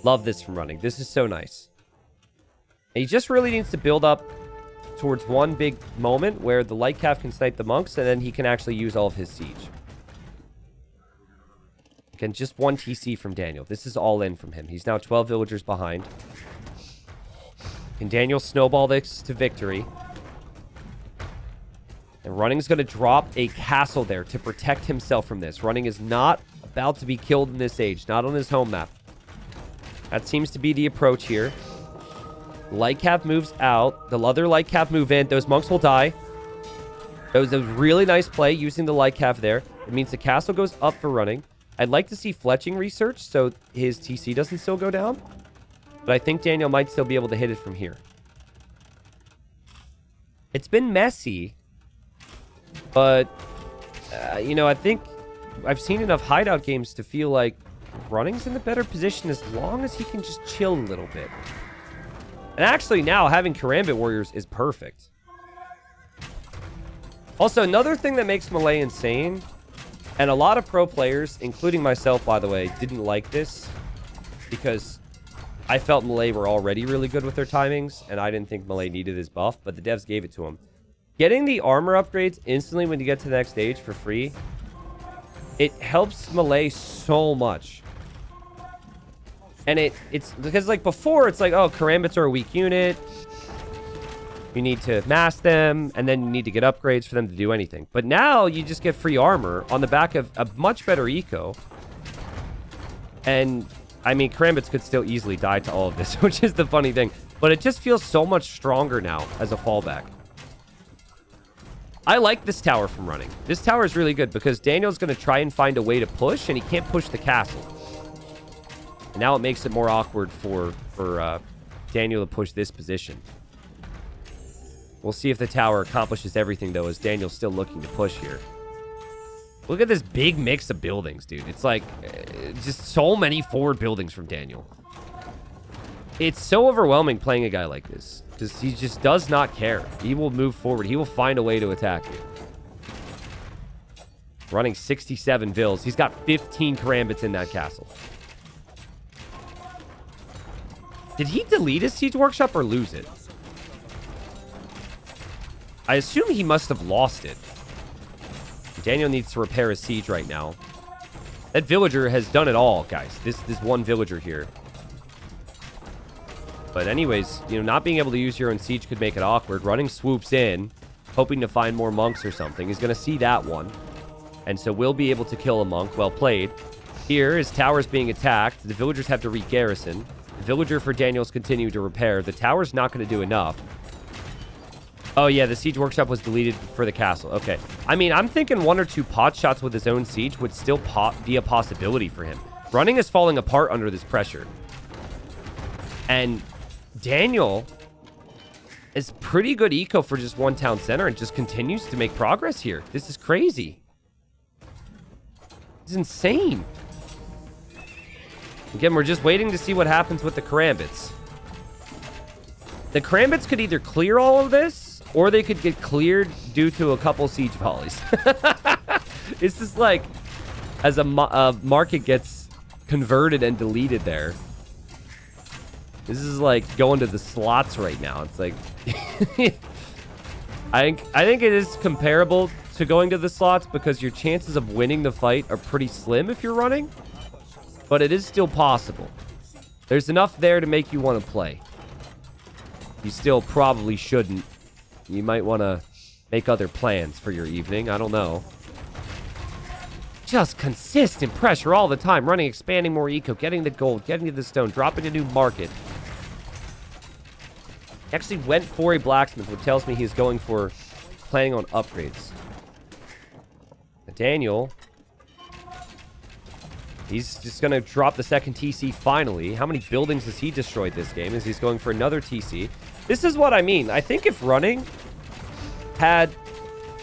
Love this from Running. This is so nice. And he just really needs to build up towards one big moment where the Light Cav can snipe the monks, and then he can actually use all of his siege. Again, just one TC from Daniel. This is all in from him. He's now 12 villagers behind. Can Daniel snowball this to victory? And Running's going to drop a castle there to protect himself from this. Running is not about to be killed in this age. Not on his home map. That seems to be the approach here. Light Cav moves out. The other Light Cav move in. Those monks will die. That was a really nice play using the Light Cav there. It means the castle goes up for Running. I'd like to see fletching research so his TC doesn't still go down. But I think Daniel might still be able to hit it from here. It's been messy. But, you know, I think I've seen enough hideout games to feel like Running's in the better position as long as he can just chill a little bit. And actually now having Karambit Warriors is perfect. Also, another thing that makes Melee insane, and a lot of pro players, including myself, by the way, didn't like this because I felt Melee were already really good with their timings, and I didn't think Melee needed his buff, but the devs gave it to him. Getting the armor upgrades instantly when you get to the next stage for free, it helps Melee so much. And it's because, like, before, it's like, oh, Karambits are a weak unit. You need to mass them, and then you need to get upgrades for them to do anything. But now you just get free armor on the back of a much better eco. And, I mean, Karambits could still easily die to all of this, which is the funny thing. But it just feels so much stronger now as a fallback. I like this tower from running. This tower is really good because Daniel's going to try and find a way to push, and he can't push the castle. And now it makes it more awkward for Daniel to push this position. We'll see if the tower accomplishes everything, though, as Daniel's still looking to push here. Look at this big mix of buildings, dude. It's like just so many forward buildings from Daniel. It's so overwhelming playing a guy like this because he just does not care. He will move forward. He will find a way to attack you. Running 67 vills. He's got 15 Karambits in that castle. Did he delete his siege workshop or lose it? I assume he must have lost it. Daniel needs to repair his siege right now. That villager has done it all, guys. This one villager here. But anyways, you know, not being able to use your own siege could make it awkward. Running swoops in, hoping to find more monks or something. He's going to see that one. And so we'll be able to kill a monk. Well played. Here, his tower's being attacked. The villagers have to re-garrison. The villager for Daniel's continue to repair. The tower's not going to do enough. Oh, yeah, the siege workshop was deleted for the castle. Okay. I mean, I'm thinking 1 or 2 pot shots with his own siege would still be a possibility for him. Running is falling apart under this pressure. And Daniel is pretty good eco for just one town center and just continues to make progress here. This is crazy. It's insane. Again, we're just waiting to see what happens with the Karambits. The Karambits could either clear all of this, or they could get cleared due to a couple siege volleys. It's just like, as a market gets converted and deleted there. This is like going to the slots right now. It's like, I think it is comparable to going to the slots because your chances of winning the fight are pretty slim if you're running. But it is still possible. There's enough there to make you want to play. You still probably shouldn't. You might want to make other plans for your evening. I don't know. Just consistent pressure all the time. Running, expanding more eco, getting the gold, getting to the stone, dropping a new market. He actually went for a blacksmith, which tells me he's going for planning on upgrades. Daniel, he's just going to drop the second TC finally. How many buildings has he destroyed this game? As he's going for another TC. This is what I mean. I think if running had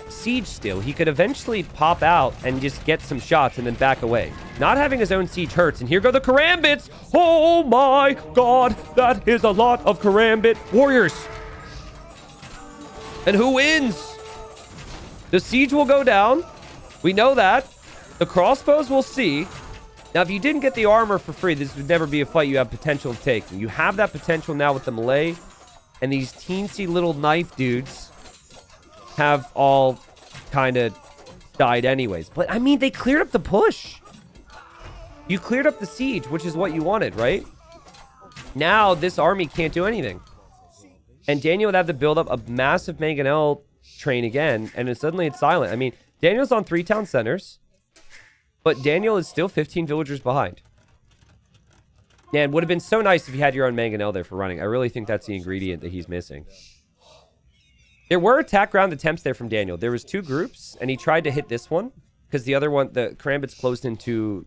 siege still, he could eventually pop out and just get some shots and then back away. Not having his own siege hurts. And here go the Karambits. Oh my god, that is a lot of Karambit warriors. And who wins? The siege will go down. We know that. The crossbows we'll see. Now, if you didn't get the armor for free, this would never be a fight you have potential of taking. You have that potential now with the melee. And these teensy little knife dudes have all kind of died anyways. But, I mean, they cleared up the push. You cleared up the siege, which is what you wanted, right? Now, this army can't do anything. And Daniel would have to build up a massive mangonel train again. And then suddenly it's silent. I mean, Daniel's on 3 town centers. But Daniel is still 15 villagers behind. Man, would have been so nice if you had your own mangonel there for running. I really think that's the ingredient that he's missing. There were attack ground attempts there from Daniel. There was 2 groups, and he tried to hit this one. Because the other one, the Karambits closed in too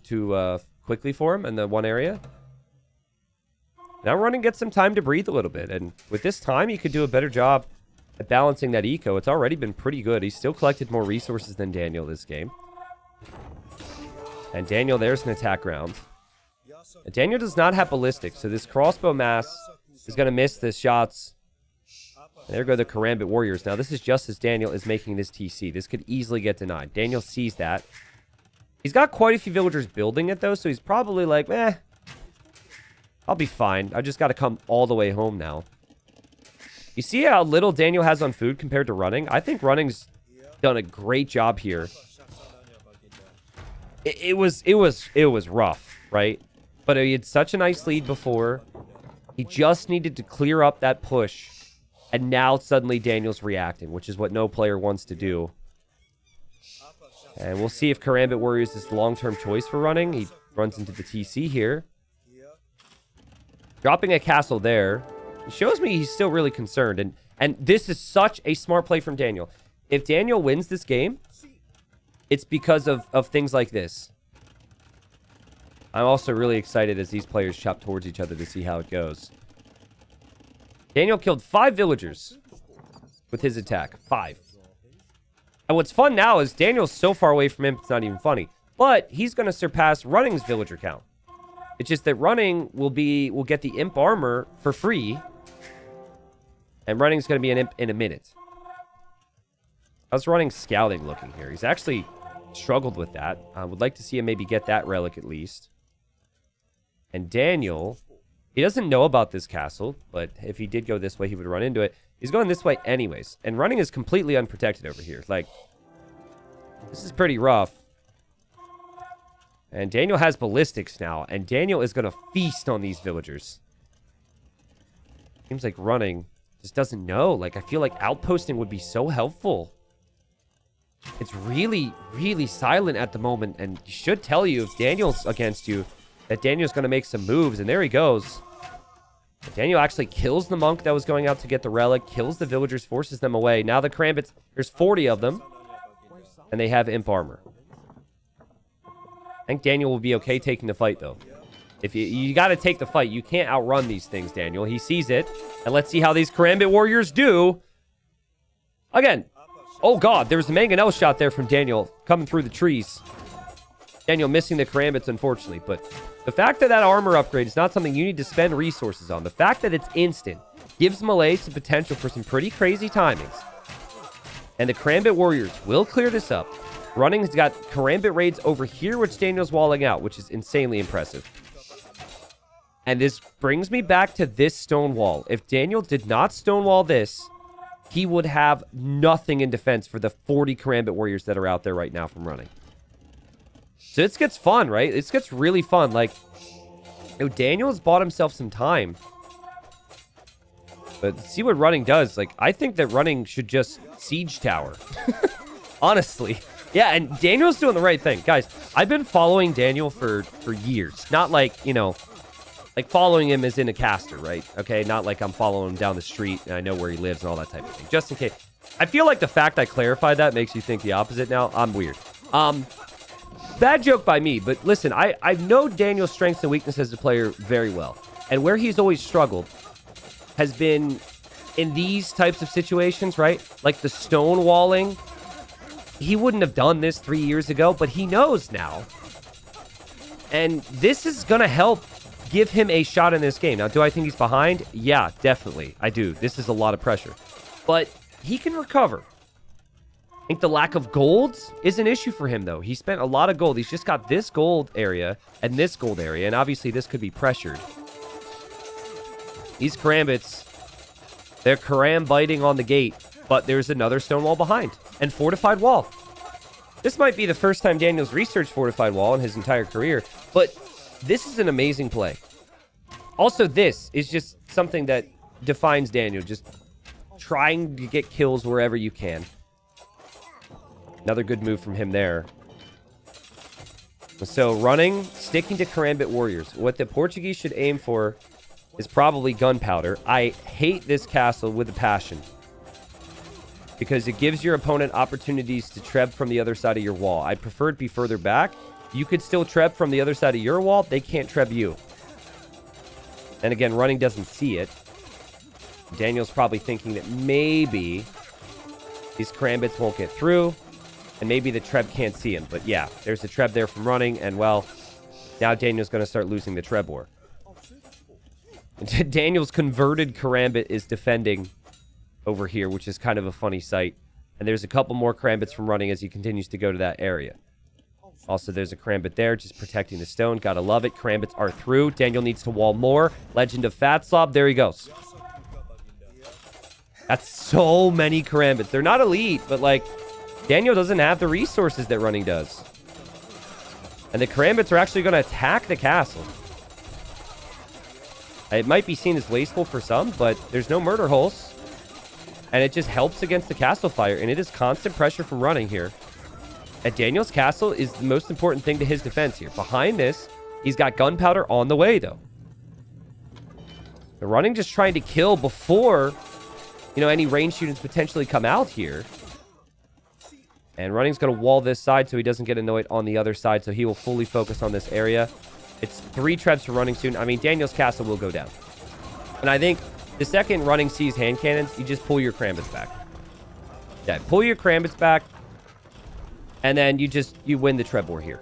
quickly for him in the one area. Now running gets some time to breathe a little bit. And with this time, he could do a better job at balancing that eco. It's already been pretty good. He's still collected more resources than Daniel this game. And Daniel, there's an attack round. And Daniel does not have ballistic, so this crossbow mass is going to miss the shots. And there go the Karambit warriors. Now, this is just as Daniel is making this TC. This could easily get denied. Daniel sees that. He's got quite a few villagers building it, though, so he's probably like, I'll be fine. I just got to come all the way home now. You see how little Daniel has on food compared to running? I think running's done a great job here. It was rough, right? But he had such a nice lead before. He just needed to clear up that push. And now suddenly Daniel's reacting, which is what no player wants to do. And we'll see if Karambit Warriors is the long-term choice for running. He runs into the TC here. Dropping a castle there. It shows me he's still really concerned. And this is such a smart play from Daniel. if Daniel wins this game, it's because of things like this. I'm also really excited as these players chop towards each other to see how it goes. Daniel killed 5 villagers with his attack. 5. And what's fun now is Daniel's so far away from him, it's not even funny. But he's going to surpass Running's villager count. It's just that Running will get the imp armor for free. And Running's going to be an imp in a minute. How's Running's scouting looking here? He's actually struggled with that. I would like to see him maybe get that relic at least. And Daniel, he doesn't know about this castle, but if he did go this way, he would run into it. He's going this way anyways. And Running is completely unprotected over here. Like, this is pretty rough. And Daniel has ballistics now. And Daniel is going to feast on these villagers. Seems like Running just doesn't know. Like, I feel like outposting would be so helpful. It's really, really silent at the moment. And should tell you if Daniel's against you that Daniel's going to make some moves. And there he goes. Daniel actually kills the monk that was going out to get the relic. Kills the villagers, forces them away. Now the Karambits, there's 40 of them. And they have imp armor. I think Daniel will be okay taking the fight, though. If you got to take the fight. You can't outrun these things, Daniel. He sees it. And let's see how these Karambit warriors do. Again. Oh, God. There was a mangonel shot there from Daniel coming through the trees. Daniel missing the Karambits, unfortunately. But the fact that that armor upgrade is not something you need to spend resources on. The fact that it's instant gives Malays some potential for some pretty crazy timings. And the Karambit warriors will clear this up. Running's got Karambit raids over here, which Daniel's walling out, which is insanely impressive. And this brings me back to this stone wall. If Daniel did not stonewall this, he would have nothing in defense for the 40 Karambit warriors that are out there right now from Running. So this gets fun, right? This gets really fun. Like, you know, Daniel's bought himself some time. But see what Running does. Like, I think that Running should just siege tower. Honestly. Yeah, and Daniel's doing the right thing. Guys, I've been following Daniel for years. Not like, you know, like following him as in a caster, right? Okay, not like I'm following him down the street and I know where he lives and all that type of thing. Just in case. I feel like the fact I clarified that makes you think the opposite now. I'm weird. Bad joke by me, but listen, I know Daniel's strengths and weaknesses as a player very well. And where he's always struggled has been in these types of situations, right? Like the stonewalling. He wouldn't have done this 3 years ago, but he knows now. And this is going to help give him a shot in this game. Now, do I think he's behind? Yeah, definitely. I do. This is a lot of pressure. But he can recover. I think the lack of gold is an issue for him, though. He spent a lot of gold. He's just got this gold area and this gold area, and obviously this could be pressured. These Karambits, they're Karambiting on the gate, but there's another stone wall behind. And fortified wall. This might be the first time Daniel's researched fortified wall in his entire career, but this is an amazing play. Also, this is just something that defines Daniel, just trying to get kills wherever you can. Another good move from him there. So Running, sticking to Karambit warriors. What the Portuguese should aim for is probably gunpowder. I hate this castle with a passion, because it gives your opponent opportunities to treb from the other side of your wall. I'd prefer it be further back. You could still treb from the other side of your wall. They can't treb you. And again, Running doesn't see it. Daniel's probably thinking that maybe these Karambits won't get through, and maybe the treb can't see him. But yeah, there's the treb there from Running, and well, now Daniel's going to start losing the treb war. Daniel's converted Karambit is defending over here, which is kind of a funny sight. And there's a couple more Karambits from Running as he continues to go to that area. Also, there's a Karambit there, just protecting the stone. Gotta love it. Karambits are through. Daniel needs to wall more. Legend of Fat Slob. There he goes. That's so many Karambits. They're not elite, but, like, Daniel doesn't have the resources that Running does. And the Karambits are actually going to attack the castle. It might be seen as wasteful for some, but there's no murder holes. And it just helps against the castle fire. And it is constant pressure from Running here. And Daniel's castle is the most important thing to his defense here. Behind this, he's got gunpowder on the way, though. The Running just trying to kill before, you know, any range students potentially come out here. And Running's going to wall this side so he doesn't get annoyed on the other side. So he will fully focus on this area. It's 3 Trebs for Running soon. I mean, Daniel's castle will go down. And I think the second Running sees hand cannons, you just pull your Karambits back. Yeah, pull your Karambits back. And then you win the Treb war here.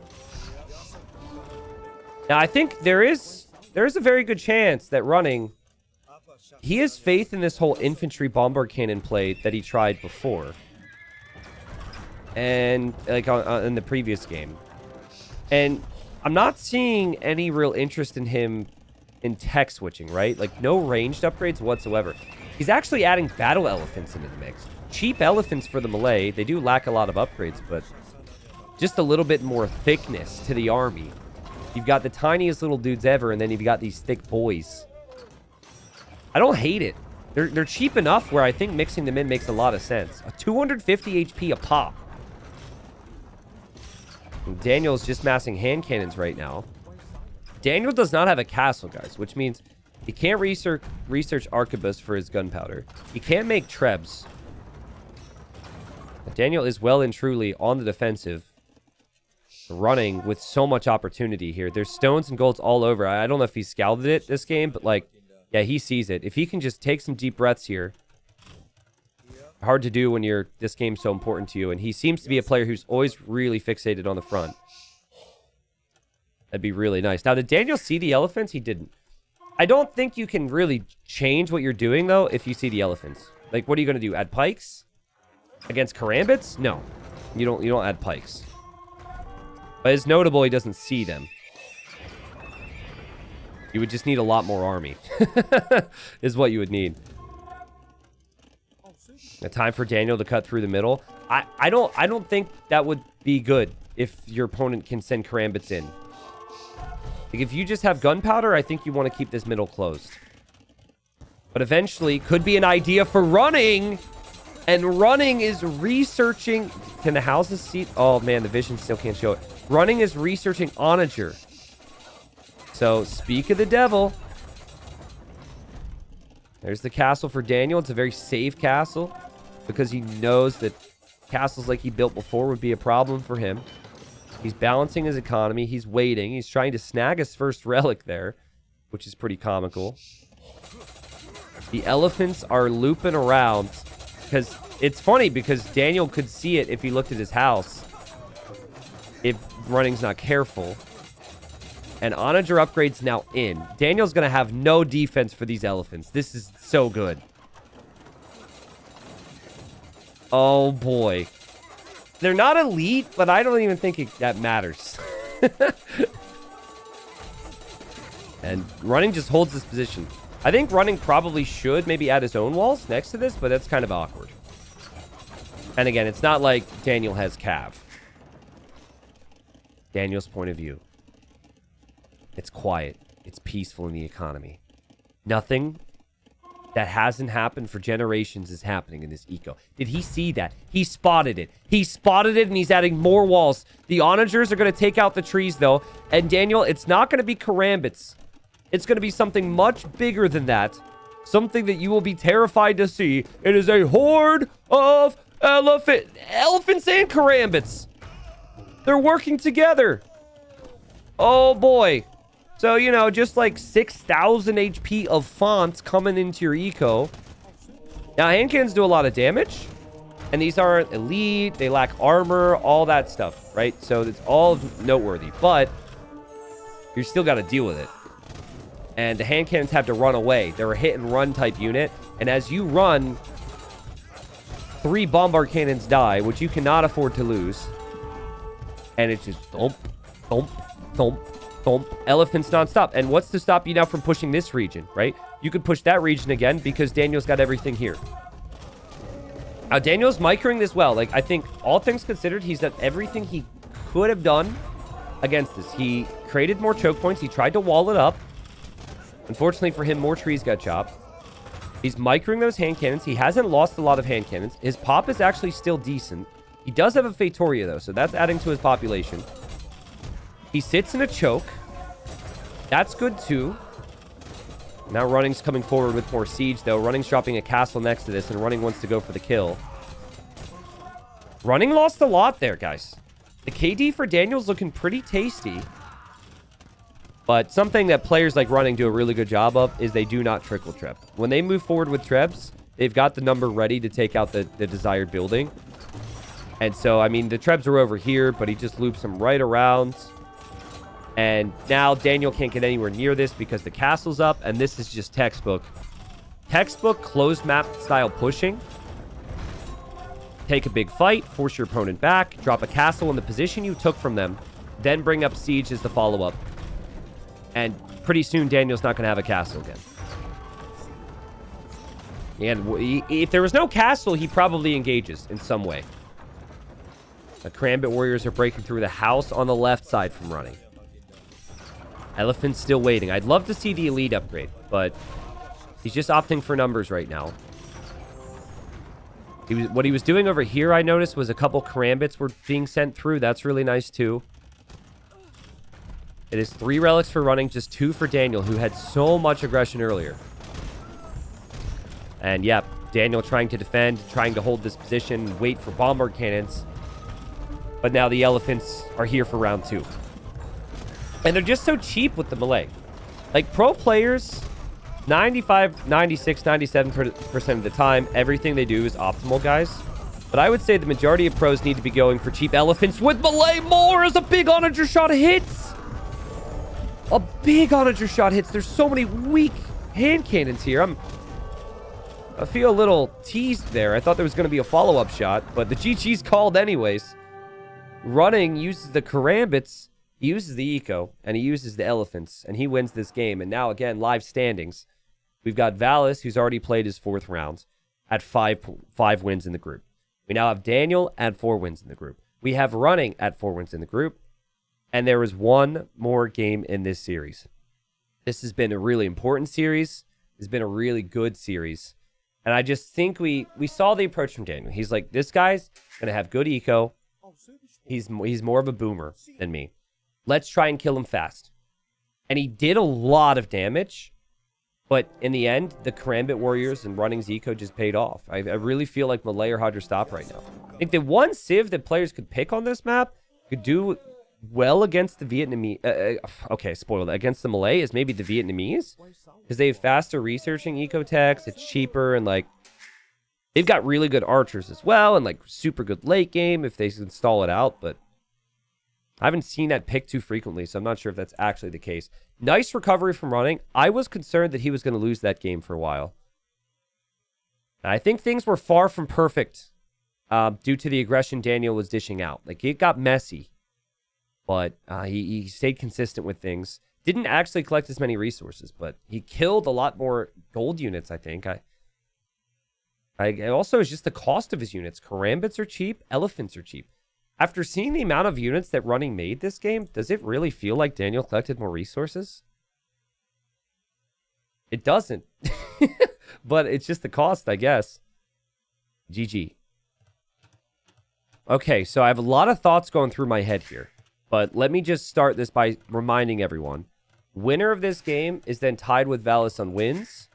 Now, I think there is a very good chance that Running, he has faith in this whole infantry bombard cannon play that he tried before. And, like, in the previous game. And I'm not seeing any real interest in him in tech switching, right? Like, no ranged upgrades whatsoever. He's actually adding battle elephants into the mix. Cheap elephants for the melee. They do lack a lot of upgrades, but just a little bit more thickness to the army. You've got the tiniest little dudes ever, and then you've got these thick boys. I don't hate it. They're cheap enough where I think mixing them in makes a lot of sense. A 250 HP a pop. And Daniel's just massing hand cannons right now. Daniel does not have a castle, guys, which means he can't research arquebus for his gunpowder. He can't make Trebs. But Daniel is well and truly on the defensive. Running with so much opportunity here. There's stones and golds all over. I don't know if he scouted it this game, but like, yeah, he sees it. If he can just take some deep breaths here. Hard to do when this game's so important to you. And he seems to be a player who's always really fixated on the front. That'd be really nice. Now, did Daniel see the elephants? He didn't. I don't think you can really change what you're doing, though, if you see the elephants. Like, what are you going to do? Add pikes? Against Karambits? No. You don't add pikes. But it's notable he doesn't see them. You would just need a lot more army. Is what you would need. A time for Daniel to cut through the middle. I don't think that would be good if your opponent can send Karambits in. Like, if you just have gunpowder, I think you want to keep this middle closed. But eventually, could be an idea for Running. And Running is researching... Can the houses see... Oh, man, the vision still can't show it. Running is researching Onager. So, speak of the devil. There's the castle for Daniel. It's a very safe castle. Because he knows that castles like he built before would be a problem for him. He's balancing his economy. He's waiting. He's trying to snag his first relic there. Which is pretty comical. The elephants are looping around. Because it's funny because Daniel could see it if he looked at his house. If Running's not careful. And Onager upgrade's now in. Daniel's going to have no defense for these elephants. This is so good. Oh, boy. They're not elite, but I don't even think that matters. And Running just holds this position. I think Running probably should maybe add his own walls next to this, but that's kind of awkward. And again, it's not like Daniel has Cav. Daniel's point of view. It's quiet. It's peaceful in the economy. Nothing that hasn't happened for generations is happening in this eco. Did he see that? He spotted it. He spotted it, and he's adding more walls. The Onagers are going to take out the trees, though. And Daniel, it's not going to be Karambits. It's going to be something much bigger than that. Something that you will be terrified to see. It is a horde of elephants and Karambits. They're working together. Oh, boy. So, you know, just like 6,000 HP of fonts coming into your eco. Now, hand cannons do a lot of damage. And these aren't elite. They lack armor, all that stuff, right? So it's all noteworthy. But you still got to deal with it. And the hand cannons have to run away. They're a hit and run type unit. And as you run, 3 bombard cannons die, which you cannot afford to lose. And it's just thump, thump, thump, thump. Elephants nonstop. And what's to stop you now from pushing this region, right? You could push that region again because Daniel's got everything here. Now, Daniel's microing this well. Like, I think all things considered, he's done everything he could have done against this. He created more choke points. He tried to wall it up. Unfortunately for him, more trees got chopped. He's microing those hand cannons. He hasn't lost a lot of hand cannons. His pop is actually still decent. He does have a Fatoria, though, so that's adding to his population. He sits in a choke. That's good, too. Now Running's coming forward with more siege, though. Running's dropping a castle next to this, and Running wants to go for the kill. Running lost a lot there, guys. The KD for Daniel's looking pretty tasty. But something that players like Running do a really good job of is they do not trickle Treb. When they move forward with Trebs, they've got the number ready to take out the desired building. And so, I mean, the Trebs are over here, but he just loops them right around. And now Daniel can't get anywhere near this because the castle's up. And this is just textbook. Textbook closed map style pushing. Take a big fight, force your opponent back, drop a castle in the position you took from them, then bring up siege as the follow-up. And pretty soon, Daniel's not going to have a castle again. And if there was no castle, he probably engages in some way. The Karambit warriors are breaking through the house on the left side from Running. Elephant's still waiting. I'd love to see the elite upgrade, but he's just opting for numbers right now. What he was doing over here, I noticed, was a couple Karambits were being sent through. That's really nice, too. It is 3 relics for Running, just 2 for Daniel, who had so much aggression earlier. And, yeah, Daniel trying to defend, trying to hold this position, wait for bombard cannons. But now the elephants are here for round 2. And they're just so cheap with the melee. Like, pro players, 95, 96, 97% of the time, everything they do is optimal, guys. But I would say the majority of pros need to be going for cheap elephants with melee more as a big onager shot hits. A big onager shot hits. There's so many weak hand cannons here. I feel a little teased there. I thought there was going to be a follow-up shot, but the GG's called anyways. Running uses the Karambits. He uses the eco, and he uses the elephants, and he wins this game. And now, again, live standings. We've got Valis, who's already played his 4th round, at 5 wins in the group. We now have Daniel at 4 wins in the group. We have Running at 4 wins in the group. And there is one more game in this series. This has been a really important series. It's been a really good series. And I just think we saw the approach from Daniel. He's like, this guy's going to have good eco. He's more of a boomer than me. Let's try and kill him fast. And he did a lot of damage. But in the end, the Karambit warriors and Running's eco just paid off. I really feel like melee or Hydra stop right now. I think the one civ that players could pick on this map could do well against the Vietnamese. Okay, spoiled. Against the melee is maybe the Vietnamese. Because they have faster researching eco techs. It's cheaper and like... They've got really good archers as well. And like super good late game if they install it out. But I haven't seen that pick too frequently. So I'm not sure if that's actually the case. Nice recovery from Running. I was concerned that he was going to lose that game for a while. I think things were far from perfect due to the aggression Daniel was dishing out. Like, it got messy. But he stayed consistent with things. Didn't actually collect as many resources, but he killed a lot more gold units, I think. Also, it's just the cost of his units. Karambits are cheap. Elephants are cheap. After seeing the amount of units that Running made this game, does it really feel like Daniel collected more resources? It doesn't. But it's just the cost, I guess. GG. Okay, so I have a lot of thoughts going through my head here. But let me just start this by reminding everyone. Winner of this game is then tied with Valis on wins.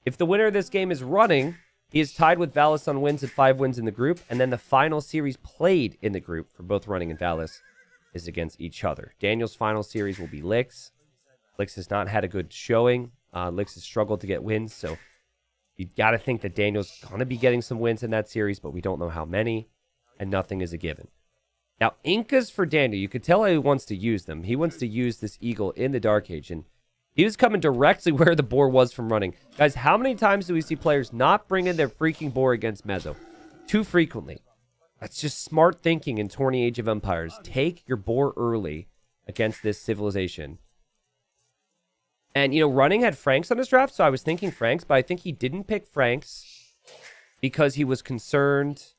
If the winner of this game is Running, he is tied with Valis on wins at 5 wins in the group. And then the final series played in the group for both Running and Valis is against each other. Daniel's final series will be Lix. Lix has not had a good showing. Lix has struggled to get wins. So you got to think that Daniel's going to be getting some wins in that series, but we don't know how many. And nothing is a given. Now, Incas for Daniel, you could tell how he wants to use them. He wants to use this eagle in the Dark Age, and he was coming directly where the boar was from Running. Guys, how many times do we see players not bring in their freaking boar against Meso? Too frequently. That's just smart thinking in Tourney Age of Empires. Take your boar early against this civilization. And, you know, Running had Franks on his draft, so I was thinking Franks, but I think he didn't pick Franks because he was concerned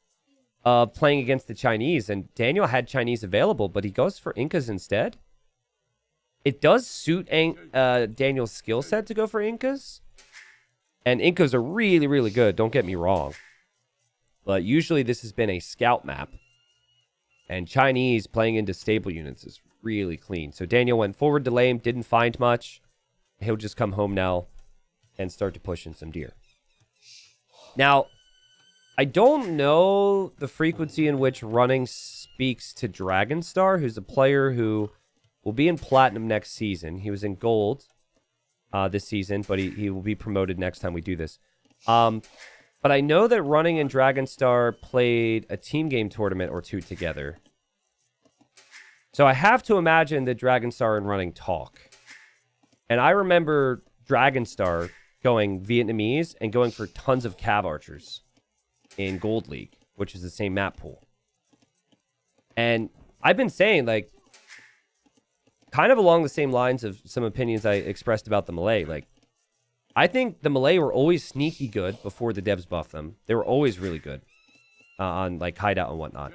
playing against the Chinese, and Daniel had Chinese available, but he goes for Incas instead. It does suit Daniel's skill set to go for Incas, and Incas are really, really good, don't get me wrong. But usually this has been a scout map, and Chinese playing into stable units is really clean. So Daniel went forward to lane, didn't find much. He'll just come home now and start to push in some deer. Now, I don't know the frequency in which running speaks to Dragonstar, who's a player who will be in Platinum next season. He was in Gold this season, but he will be promoted next time we do this. But I know that Running and Dragonstar played a team game tournament or two together. So I have to imagine that Dragonstar and Running talk. And I remember Dragonstar going Vietnamese and going for tons of Cav Archers in Gold League, which is the same map pool. And I've been saying, like, kind of along the same lines of some opinions I expressed about the Malay, like, I think the Malay were always sneaky good before the devs buffed them. They were always really good on, like, hideout and whatnot.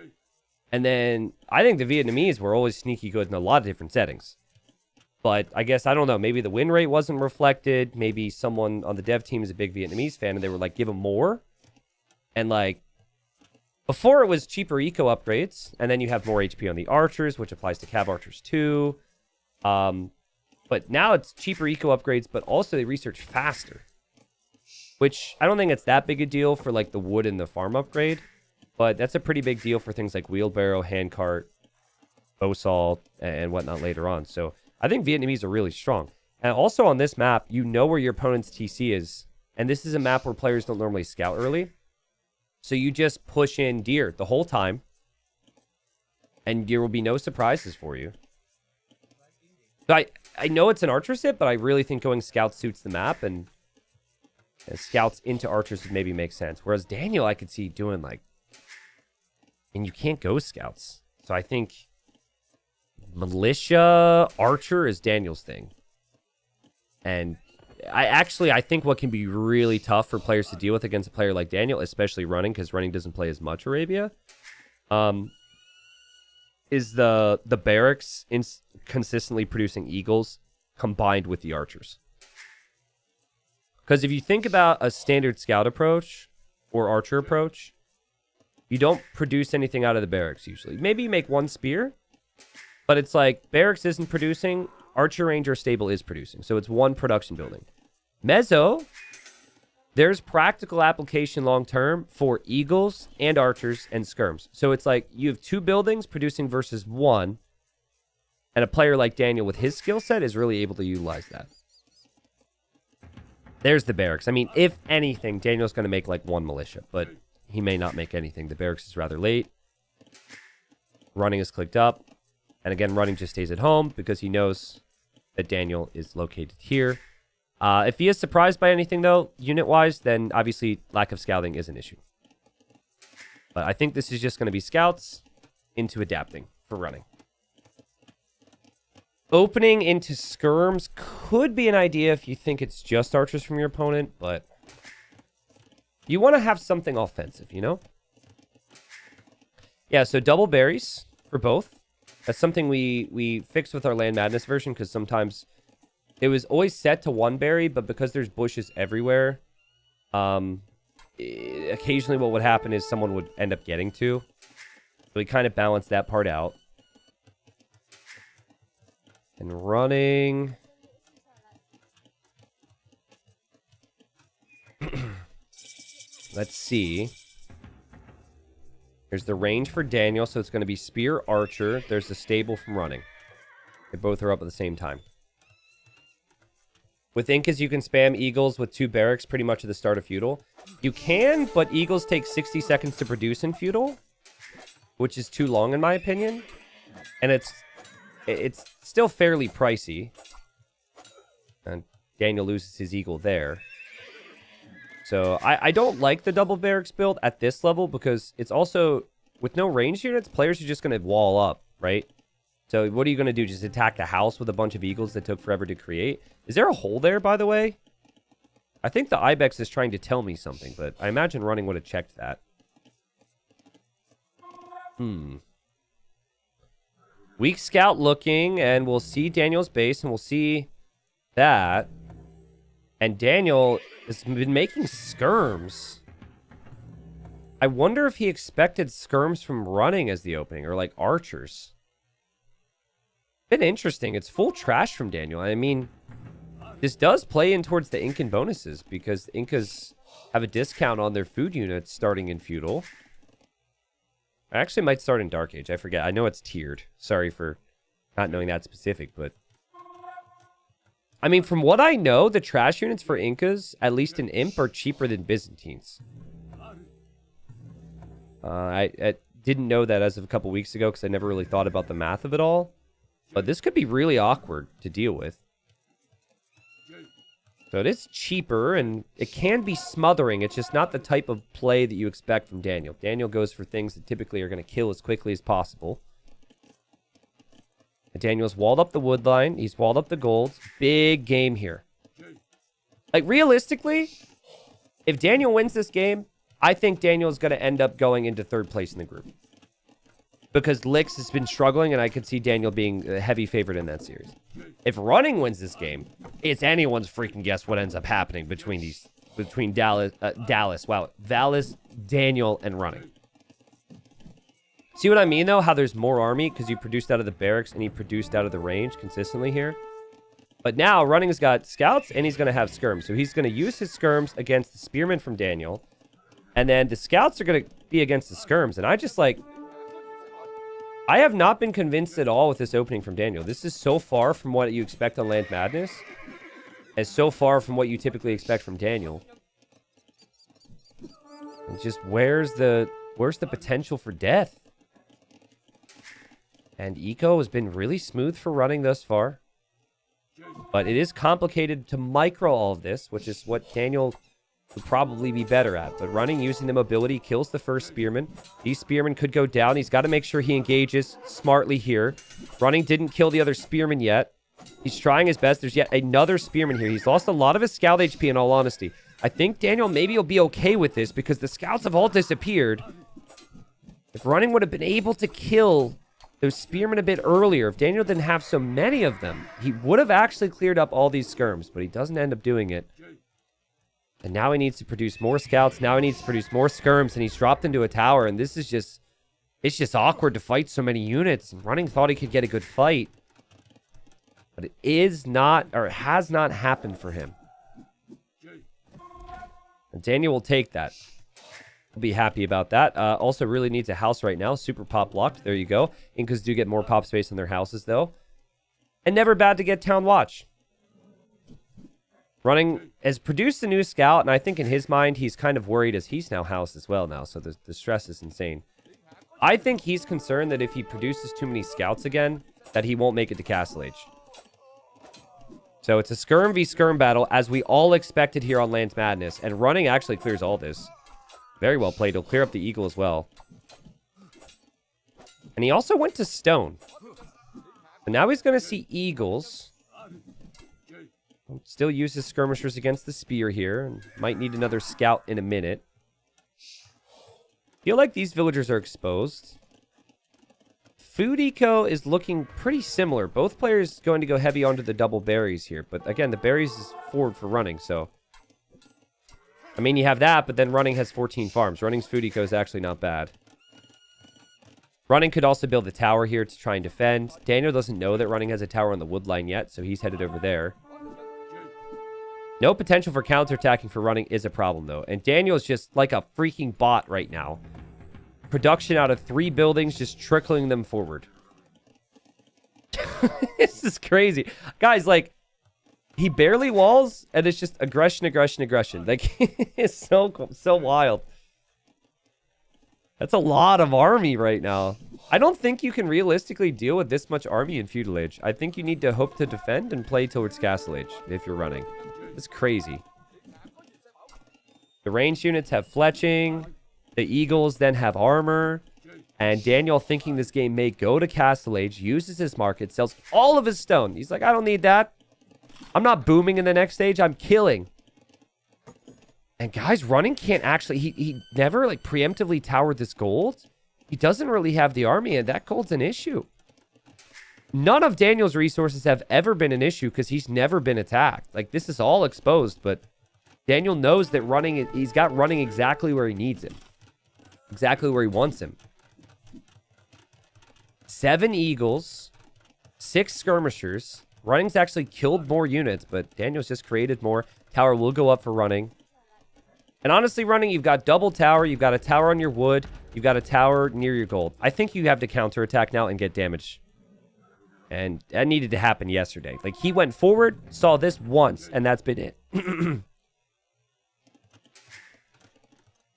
And then I think the Vietnamese were always sneaky good in a lot of different settings. But I guess, I don't know, maybe the win rate wasn't reflected. Maybe someone on the dev team is a big Vietnamese fan and they were like, give them more. And like, before it was cheaper eco upgrades, and then you have more HP on the archers, which applies to Cav Archers too. But now it's cheaper eco upgrades, but also they research faster. Which I don't think it's that big a deal for like the wood and the farm upgrade. But that's a pretty big deal for things like wheelbarrow, handcart, bow saw, and whatnot later on. So I think Vietnamese are really strong. And also on this map, you know where your opponent's TC is. And this is a map where players don't normally scout early. So you just push in deer the whole time. And there will be no surprises for you. So I know it's an archer sit, but I really think going scouts suits the map. And scouts into archers would maybe make sense. Whereas Daniel, I could see doing like... And you can't go scouts. So I think militia archer is Daniel's thing. And I think what can be really tough for players to deal with against a player like Daniel, especially running, because running doesn't play as much Arabia, is the barracks consistently producing eagles combined with the archers. Because if you think about a standard scout approach or archer approach, you don't produce anything out of the barracks usually. Maybe you make one spear, but it's like barracks isn't producing, archer ranger stable is producing. So it's one production building. Meso, there's practical application long-term for eagles and archers and skirms. So it's like you have two buildings producing versus one, and a player like Daniel with his skill set is really able to utilize that. There's the barracks. I mean, if anything, Daniel's going to make like one militia, but he may not make anything. The barracks is rather late. Running is clicked up. And again, running just stays at home because he knows that Daniel is located here. If he is surprised by anything, though, unit-wise, then obviously lack of scouting is an issue. But I think this is just going to be scouts into adapting for running. Opening into skirms could be an idea if you think it's just archers from your opponent, but you want to have something offensive, you know? Yeah, so double berries for both. That's something we fixed with our Land Madness version, because sometimes it was always set to one berry, but because there's bushes everywhere, occasionally what would happen is someone would end up getting two. So we kind of balanced that part out. And running... Let's see. There's the range for Daniel, so it's going to be Spear Archer. There's the stable from running. They both are up at the same time. With Incas, you can spam Eagles with 2 barracks pretty much at the start of Feudal. You can, but Eagles take 60 seconds to produce in Feudal, which is too long in my opinion. And it's still fairly pricey. And Daniel loses his Eagle there. So I don't like the double barracks build at this level because it's also, with no range units, players are just going to wall up, right? So what are you going to do? Just attack a house with a bunch of eagles that took forever to create? Is there a hole there, by the way? I think the Ibex is trying to tell me something, but I imagine running would have checked that. Weak scout looking, and we'll see Daniel's base, and we'll see that. And Daniel has been making skirms. I wonder if he expected skirms from running as the opening, or like archers. Been interesting. It's full trash from Daniel. I mean, this does play in towards the Incan bonuses, because the Incas have a discount on their food units starting in Feudal. I actually might start in Dark Age. I forget. I know it's tiered. Sorry for not knowing that specific, but... I mean, from what I know, the trash units for Incas, at least in Imp, are cheaper than Byzantines. I didn't know that as of a couple weeks ago because I never really thought about the math of it all. But this could be really awkward to deal with. So it is cheaper, and it can be smothering. It's just not the type of play that you expect from Daniel. Daniel goes for things that typically are going to kill as quickly as possible. And Daniel's walled up the wood line. He's walled up the gold. Big game here. Like, realistically, if Daniel wins this game, I think Daniel's going to end up going into third place in the group. Because Lix has been struggling, and I could see Daniel being a heavy favorite in that series. If Running wins this game, it's anyone's freaking guess what ends up happening between Dallas, Daniel, and Running. See what I mean, though? How there's more army because you produced out of the barracks and he produced out of the range consistently here. But now, Running's got scouts, and he's going to have skirms. So he's going to use his skirms against the spearmen from Daniel. And then the scouts are going to be against the skirms. And I just, like... I have not been convinced at all with this opening from Daniel. This is so far from what you expect on Land Madness. And so far from what you typically expect from Daniel. And just where's the potential for death? And Eco has been really smooth for Running thus far. But it is complicated to micro all of this, which is what Daniel would probably be better at. But Running, using the mobility, kills the first spearman. These spearmen could go down. He's got to make sure he engages smartly here. Running didn't kill the other spearman yet. He's trying his best. There's yet another spearman here. He's lost a lot of his scout HP, in all honesty. I think Daniel maybe will be okay with this because the scouts have all disappeared. If Running would have been able to kill those spearmen a bit earlier, if Daniel didn't have so many of them, he would have actually cleared up all these skirms, but he doesn't end up doing it. And now he needs to produce more scouts. Now he needs to produce more skirms, and he's dropped into a tower, and this is just... It's just awkward to fight so many units. And Running thought he could get a good fight. But it is not, or it has not happened for him. And Daniel will take that. He'll be happy about that. Also really needs a house right now. Super pop blocked. There you go. Incas do get more pop space in their houses, though. And never bad to get Town Watch. Running has produced a new scout, and I think in his mind, he's kind of worried as he's now housed as well now, so the stress is insane. I think he's concerned that if he produces too many scouts again, that he won't make it to Castle Age. So it's a skirm v skirm battle, as we all expected here on Land Madness, and Running actually clears all this. Very well played. He'll clear up the Eagle as well. And he also went to Stone. And now he's going to see Eagles. Still uses skirmishers against the spear here. And might need another scout in a minute. Feel like these villagers are exposed. Food eco is looking pretty similar. Both players going to go heavy onto the double berries here. But again, the berries is forward for Running, so... I mean, you have that, but then Running has 14 farms. Running's food eco is actually not bad. Running could also build a tower here to try and defend. Daniel doesn't know that Running has a tower on the wood line yet, so he's headed over there. No potential for counterattacking for Running is a problem, though. And Daniel's just like a freaking bot right now. Production out of 3 buildings, just trickling them forward. This is crazy. Guys, like, he barely walls, and it's just aggression, aggression, aggression. Like, it's so wild. That's a lot of army right now. I don't think you can realistically deal with this much army in Feudal Age. I think you need to hope to defend and play towards Castle Age if you're Running. It's crazy. The ranged units have fletching. The Eagles then have armor. And Daniel, thinking this game may go to Castle Age, uses his market, sells all of his stone. He's like, I don't need that. I'm not booming in the next stage. I'm killing. And guys, Running can't actually... He never, like, preemptively towered this gold. He doesn't really have the army, and that gold's an issue. None of Daniel's resources have ever been an issue because he's never been attacked. Like, this is all exposed, but Daniel knows that Running... He's got Running exactly where he needs him. Exactly where he wants him. 7 Eagles. 6 Skirmishers. Running's actually killed more units, but Daniel's just created more. Tower will go up for Running. And honestly, running, you've got double tower. You've got a tower on your wood. You've got a tower near your gold. I think you have to counterattack now and get damage. And that needed to happen yesterday. Like, he went forward, saw this once, and that's been it.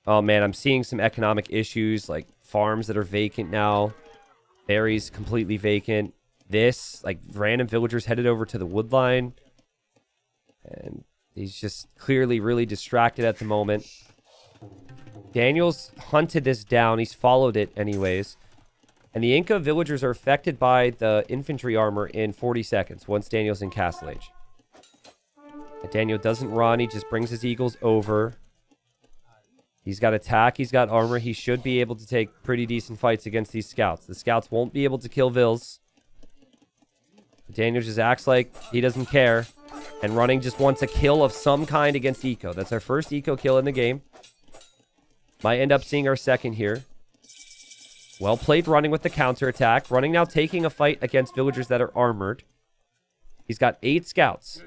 Oh, man, I'm seeing some economic issues, like farms that are vacant now. Berries completely vacant. This, like, random villagers headed over to the wood line. And he's just clearly really distracted at the moment. Daniel's hunted this down. He's followed it anyways. And the Inca villagers are affected by the infantry armor in 40 seconds once Daniel's in Castle Age. And Daniel doesn't run. He just brings his eagles over. He's got attack. He's got armor. He should be able to take pretty decent fights against these scouts. The scouts won't be able to kill Vills. Daniel just acts like he doesn't care. And running just wants a kill of some kind against Eco. That's our first Eco kill in the game. Might end up seeing our second here. Well played running with the counterattack. Running now taking a fight against villagers that are armored. He's got 8 scouts.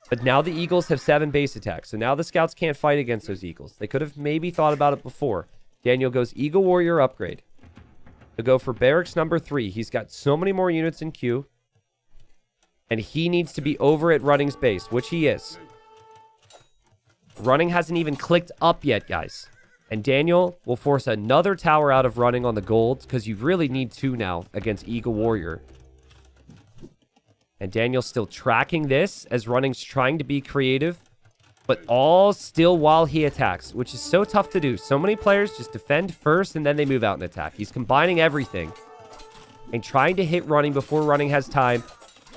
But now the Eagles have 7 base attacks. So now the scouts can't fight against those Eagles. They could have maybe thought about it before. Daniel goes Eagle Warrior upgrade. To go for barracks number 3. He's got so many more units in queue. And he needs to be over at Running's base, which he is. Running hasn't even clicked up yet, guys. And Daniel will force another tower out of Running on the gold, because you really need 2 now against Eagle Warrior. And Daniel's still tracking this as Running's trying to be creative, but all still while he attacks, which is so tough to do. So many players just defend first and then they move out and attack. He's combining everything and trying to hit Running before Running has time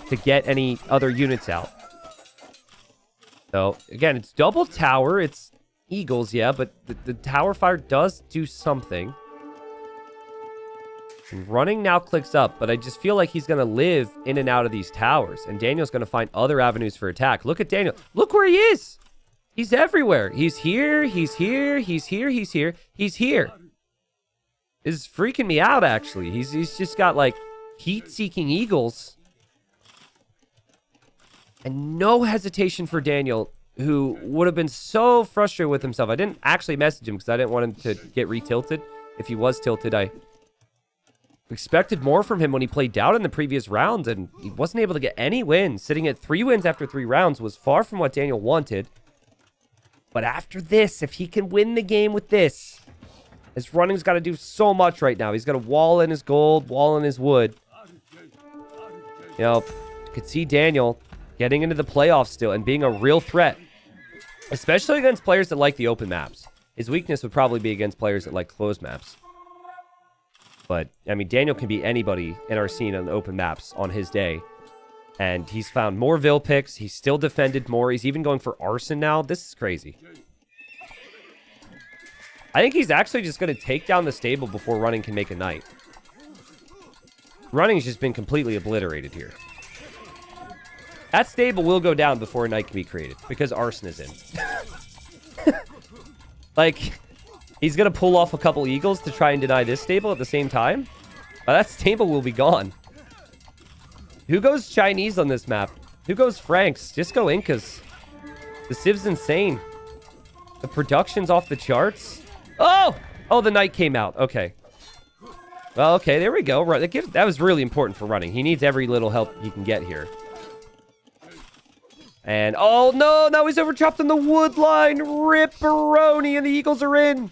to get any other units out. So, again, it's double tower. It's Eagles, yeah, but the tower fire does do something. And Running now clicks up, but I just feel like he's going to live in and out of these towers. And Daniel's going to find other avenues for attack. Look at Daniel. Look where he is. He's everywhere. He's here. He's here. He's here. He's here. He's here. This is freaking me out, actually. He's just got, like, heat-seeking eagles. And no hesitation for Daniel, who would have been so frustrated with himself. I didn't actually message him because I didn't want him to get re-tilted. If he was tilted, I expected more from him when he played down in the previous round, and he wasn't able to get any wins. Sitting at 3 wins after 3 rounds was far from what Daniel wanted. But after this, if he can win the game with this, his Running's got to do so much right now. He's got to wall in his gold, wall in his wood. You know, you could see Daniel getting into the playoffs still and being a real threat, especially against players that like the open maps. His weakness would probably be against players that like closed maps. But, I mean, Daniel can beat anybody in our scene on the open maps on his day. And he's found more Vil picks. He's still defended more. He's even going for Arson now. This is crazy. I think he's actually just going to take down the stable before Running can make a knight. Running's just been completely obliterated here. That stable will go down before a knight can be created, because Arson is in. Like, he's going to pull off a couple eagles to try and deny this stable at the same time. But that stable will be gone. Who goes Chinese on this map? Who goes Franks? Just go Incas. The Civ's insane. The production's off the charts. Oh! Oh, the knight came out. Okay. Well, okay, there we go. Right, that was really important for Running. He needs every little help he can get here. And, oh no, now he's overchopped on the wood line. Ripperoni, and the Eagles are in.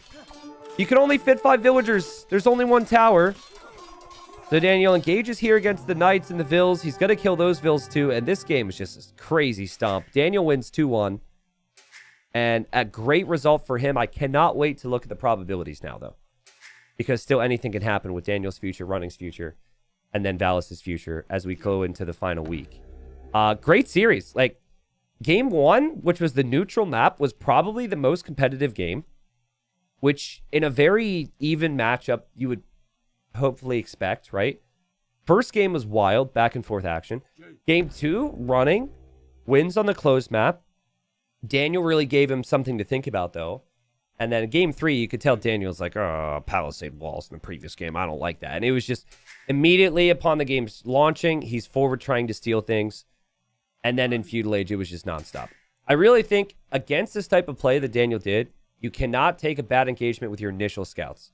You can only fit 5 villagers. There's only 1 tower. So Daniel engages here against the Knights and the Vills. He's going to kill those Vills too. And this game is just a crazy stomp. Daniel wins 2-1. And a great result for him. I cannot wait to look at the probabilities now, though. Because still anything can happen with Daniel's future, Running's future, and then Valis' future as we go into the final week. Great series. Like, Game 1, which was the neutral map, was probably the most competitive game, which in a very even matchup you would hopefully expect, right? First game was wild, back and forth action. Game 2, Running, wins on the closed map. Daniel really gave him something to think about, though. And then in Game 3, you could tell Daniel's like, oh, Palisade walls in the previous game. I don't like that. And it was just immediately upon the game's launching, he's forward trying to steal things. And then in Feudal Age, it was just nonstop. I really think against this type of play that Daniel did, You cannot take a bad engagement with your initial scouts.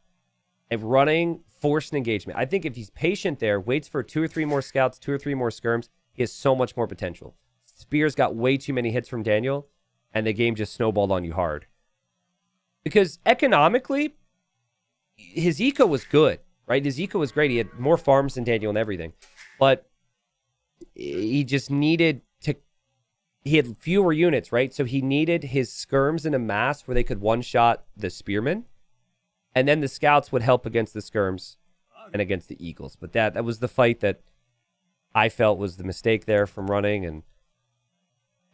And running, forced an engagement. I think if he's patient there, waits for 2 or 3 more scouts, 2 or 3 more skirms, he has so much more potential. Spears got way too many hits from Daniel, and the game just snowballed on you hard. Because economically, his eco was good, right? His eco was great. He had more farms than Daniel and everything. But he just needed to... He had fewer units, right? So he needed his skirms in a mass where they could one-shot the spearmen. And then the scouts would help against the skirms and against the eagles. But that was the fight that I felt was the mistake there from running. And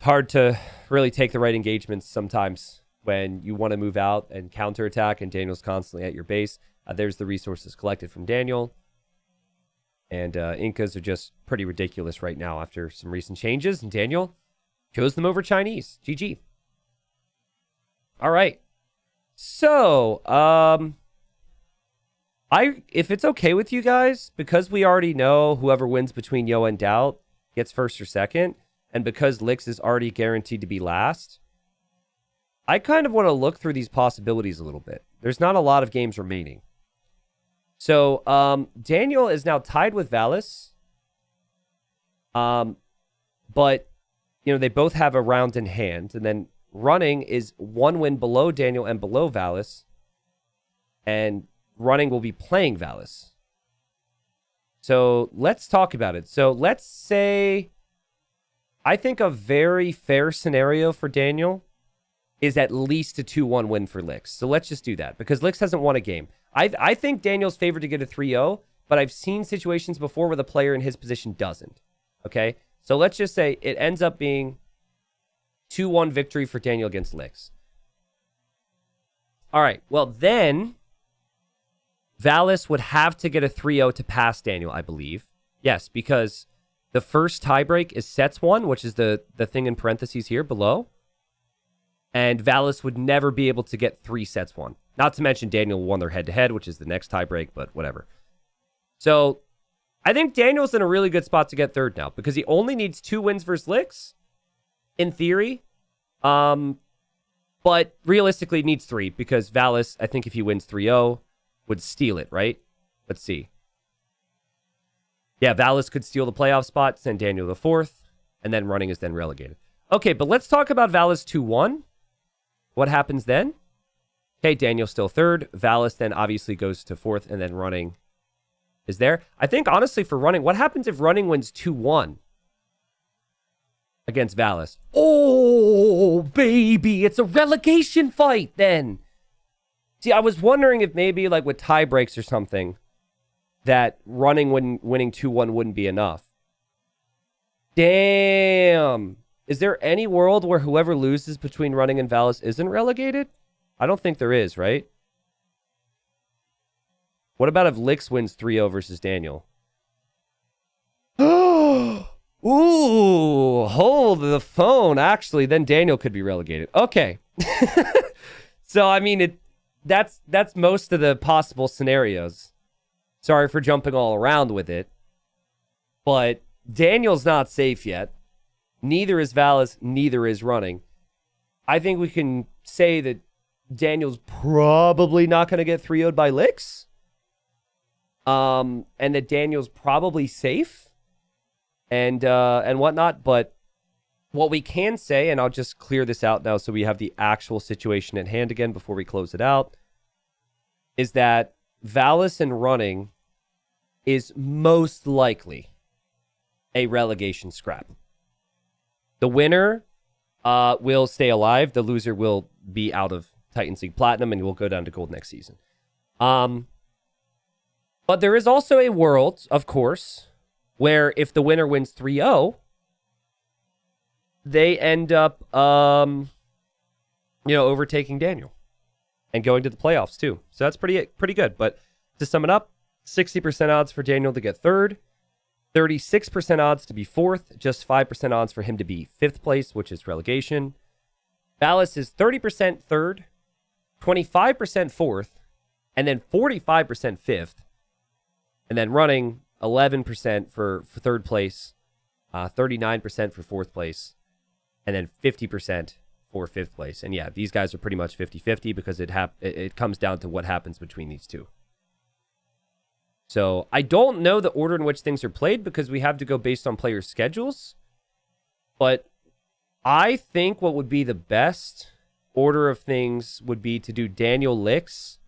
hard to really take the right engagements sometimes when you want to move out and counterattack and Daniel's constantly at your base. There's the resources collected from Daniel. And Incas are just pretty ridiculous right now after some recent changes. And Daniel chose them over Chinese. GG. All right. So, if it's okay with you guys, because we already know whoever wins between Yo and Doubt gets first or second, and because Lix is already guaranteed to be last, I kind of want to look through these possibilities a little bit. There's not a lot of games remaining. So, Daniel is now tied with Valis. But, you know, they both have a round in hand, and then running is 1 win below Daniel and below Valis. And running will be playing Valis. So let's talk about it. So let's say, I think a very fair scenario for Daniel is at least a 2-1 win for Lix. So let's just do that, because Lix hasn't won a game. I think Daniel's favored to get a 3-0, but I've seen situations before where the player in his position doesn't. Okay? So let's just say it ends up being 2-1 victory for Daniel against Lix. All right. Well, then Valis would have to get a 3-0 to pass Daniel, I believe. Yes, because the first tiebreak is sets 1, which is the thing in parentheses here below. And Valis would never be able to get 3 sets 1. Not to mention Daniel won their head-to-head, which is the next tiebreak, but whatever. So I think Daniel's in a really good spot to get third now, because he only needs 2 wins versus Lix, in theory. But realistically needs 3, because Valis, I think if he wins 3-0, would steal it, right? Let's see. Yeah, Valis could steal the playoff spot, send Daniel the 4th, and then running is then relegated. Okay, but let's talk about Valis 2-1. What happens then? Okay, Daniel's still 3rd. Valis then obviously goes to 4th, and then running is there. I think, honestly, for running, what happens if running wins 2-1 against Valis? Oh, baby, it's a relegation fight then. See, I was wondering if maybe, like, with tie breaks or something, that running winning 2-1 wouldn't be enough. Damn. Is there any world where whoever loses between running and Valis isn't relegated? I don't think there is, right? What about if Lix wins 3-0 versus Daniel? Ooh, hold the phone. Actually, then Daniel could be relegated. Okay. So, I mean, that's most of the possible scenarios. Sorry for jumping all around with it. But Daniel's not safe yet. Neither is Valis, neither is running. I think we can say that Daniel's probably not going to get 3-0'd by Lix. And that Daniel's probably safe. And whatnot. But what we can say, and I'll just clear this out now so we have the actual situation at hand again before we close it out, is that Valis and running is most likely a relegation scrap. The winner will stay alive. The loser will be out of Titans League Platinum and will go down to Gold next season. But there is also a world, of course, where if the winner wins 3-0, they end up, overtaking Daniel and going to the playoffs too. So that's pretty good. But to sum it up, 60% odds for Daniel to get 3rd, 36% odds to be 4th, just 5% odds for him to be 5th place, which is relegation. Valis is 30% 3rd, 25% 4th, and then 45% 5th. And then running 11% for 3rd place, 39% for 4th place, and then 50% for 5th place. And yeah, these guys are pretty much 50-50 because it comes down to what happens between these two. So I don't know the order in which things are played because we have to go based on player schedules. But I think what would be the best order of things would be to do Daniel Licks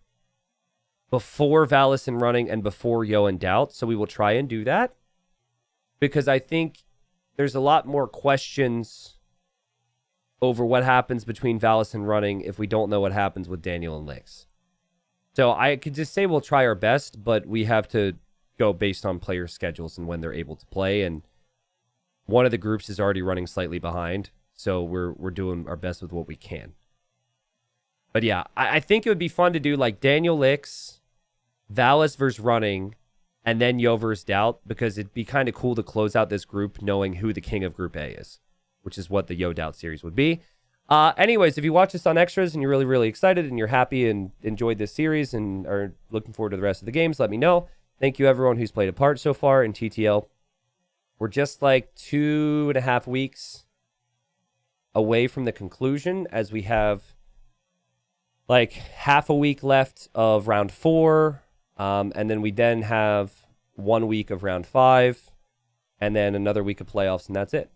before Valis and Running and before Yo and Doubt. So we will try and do that because I think there's a lot more questions over what happens between Valis and Running if we don't know what happens with Daniel and Licks. So I could just say we'll try our best, but we have to go based on player schedules and when they're able to play. And one of the groups is already running slightly behind, so we're doing our best with what we can. But yeah, I think it would be fun to do like Daniel Licks, Valis versus Running, and then Yo versus Doubt, because it'd be kind of cool to close out this group knowing who the king of Group A is, which is what the Yo Doubt series would be. Anyways, if you watch this on Extras and you're really, really excited and you're happy and enjoyed this series and are looking forward to the rest of the games, let me know. Thank you, everyone who's played a part so far in TTL. We're just like 2.5 weeks away from the conclusion, as we have like half a week left of round 4. And then we then have 1 week of round 5 and then another week of playoffs, and that's it.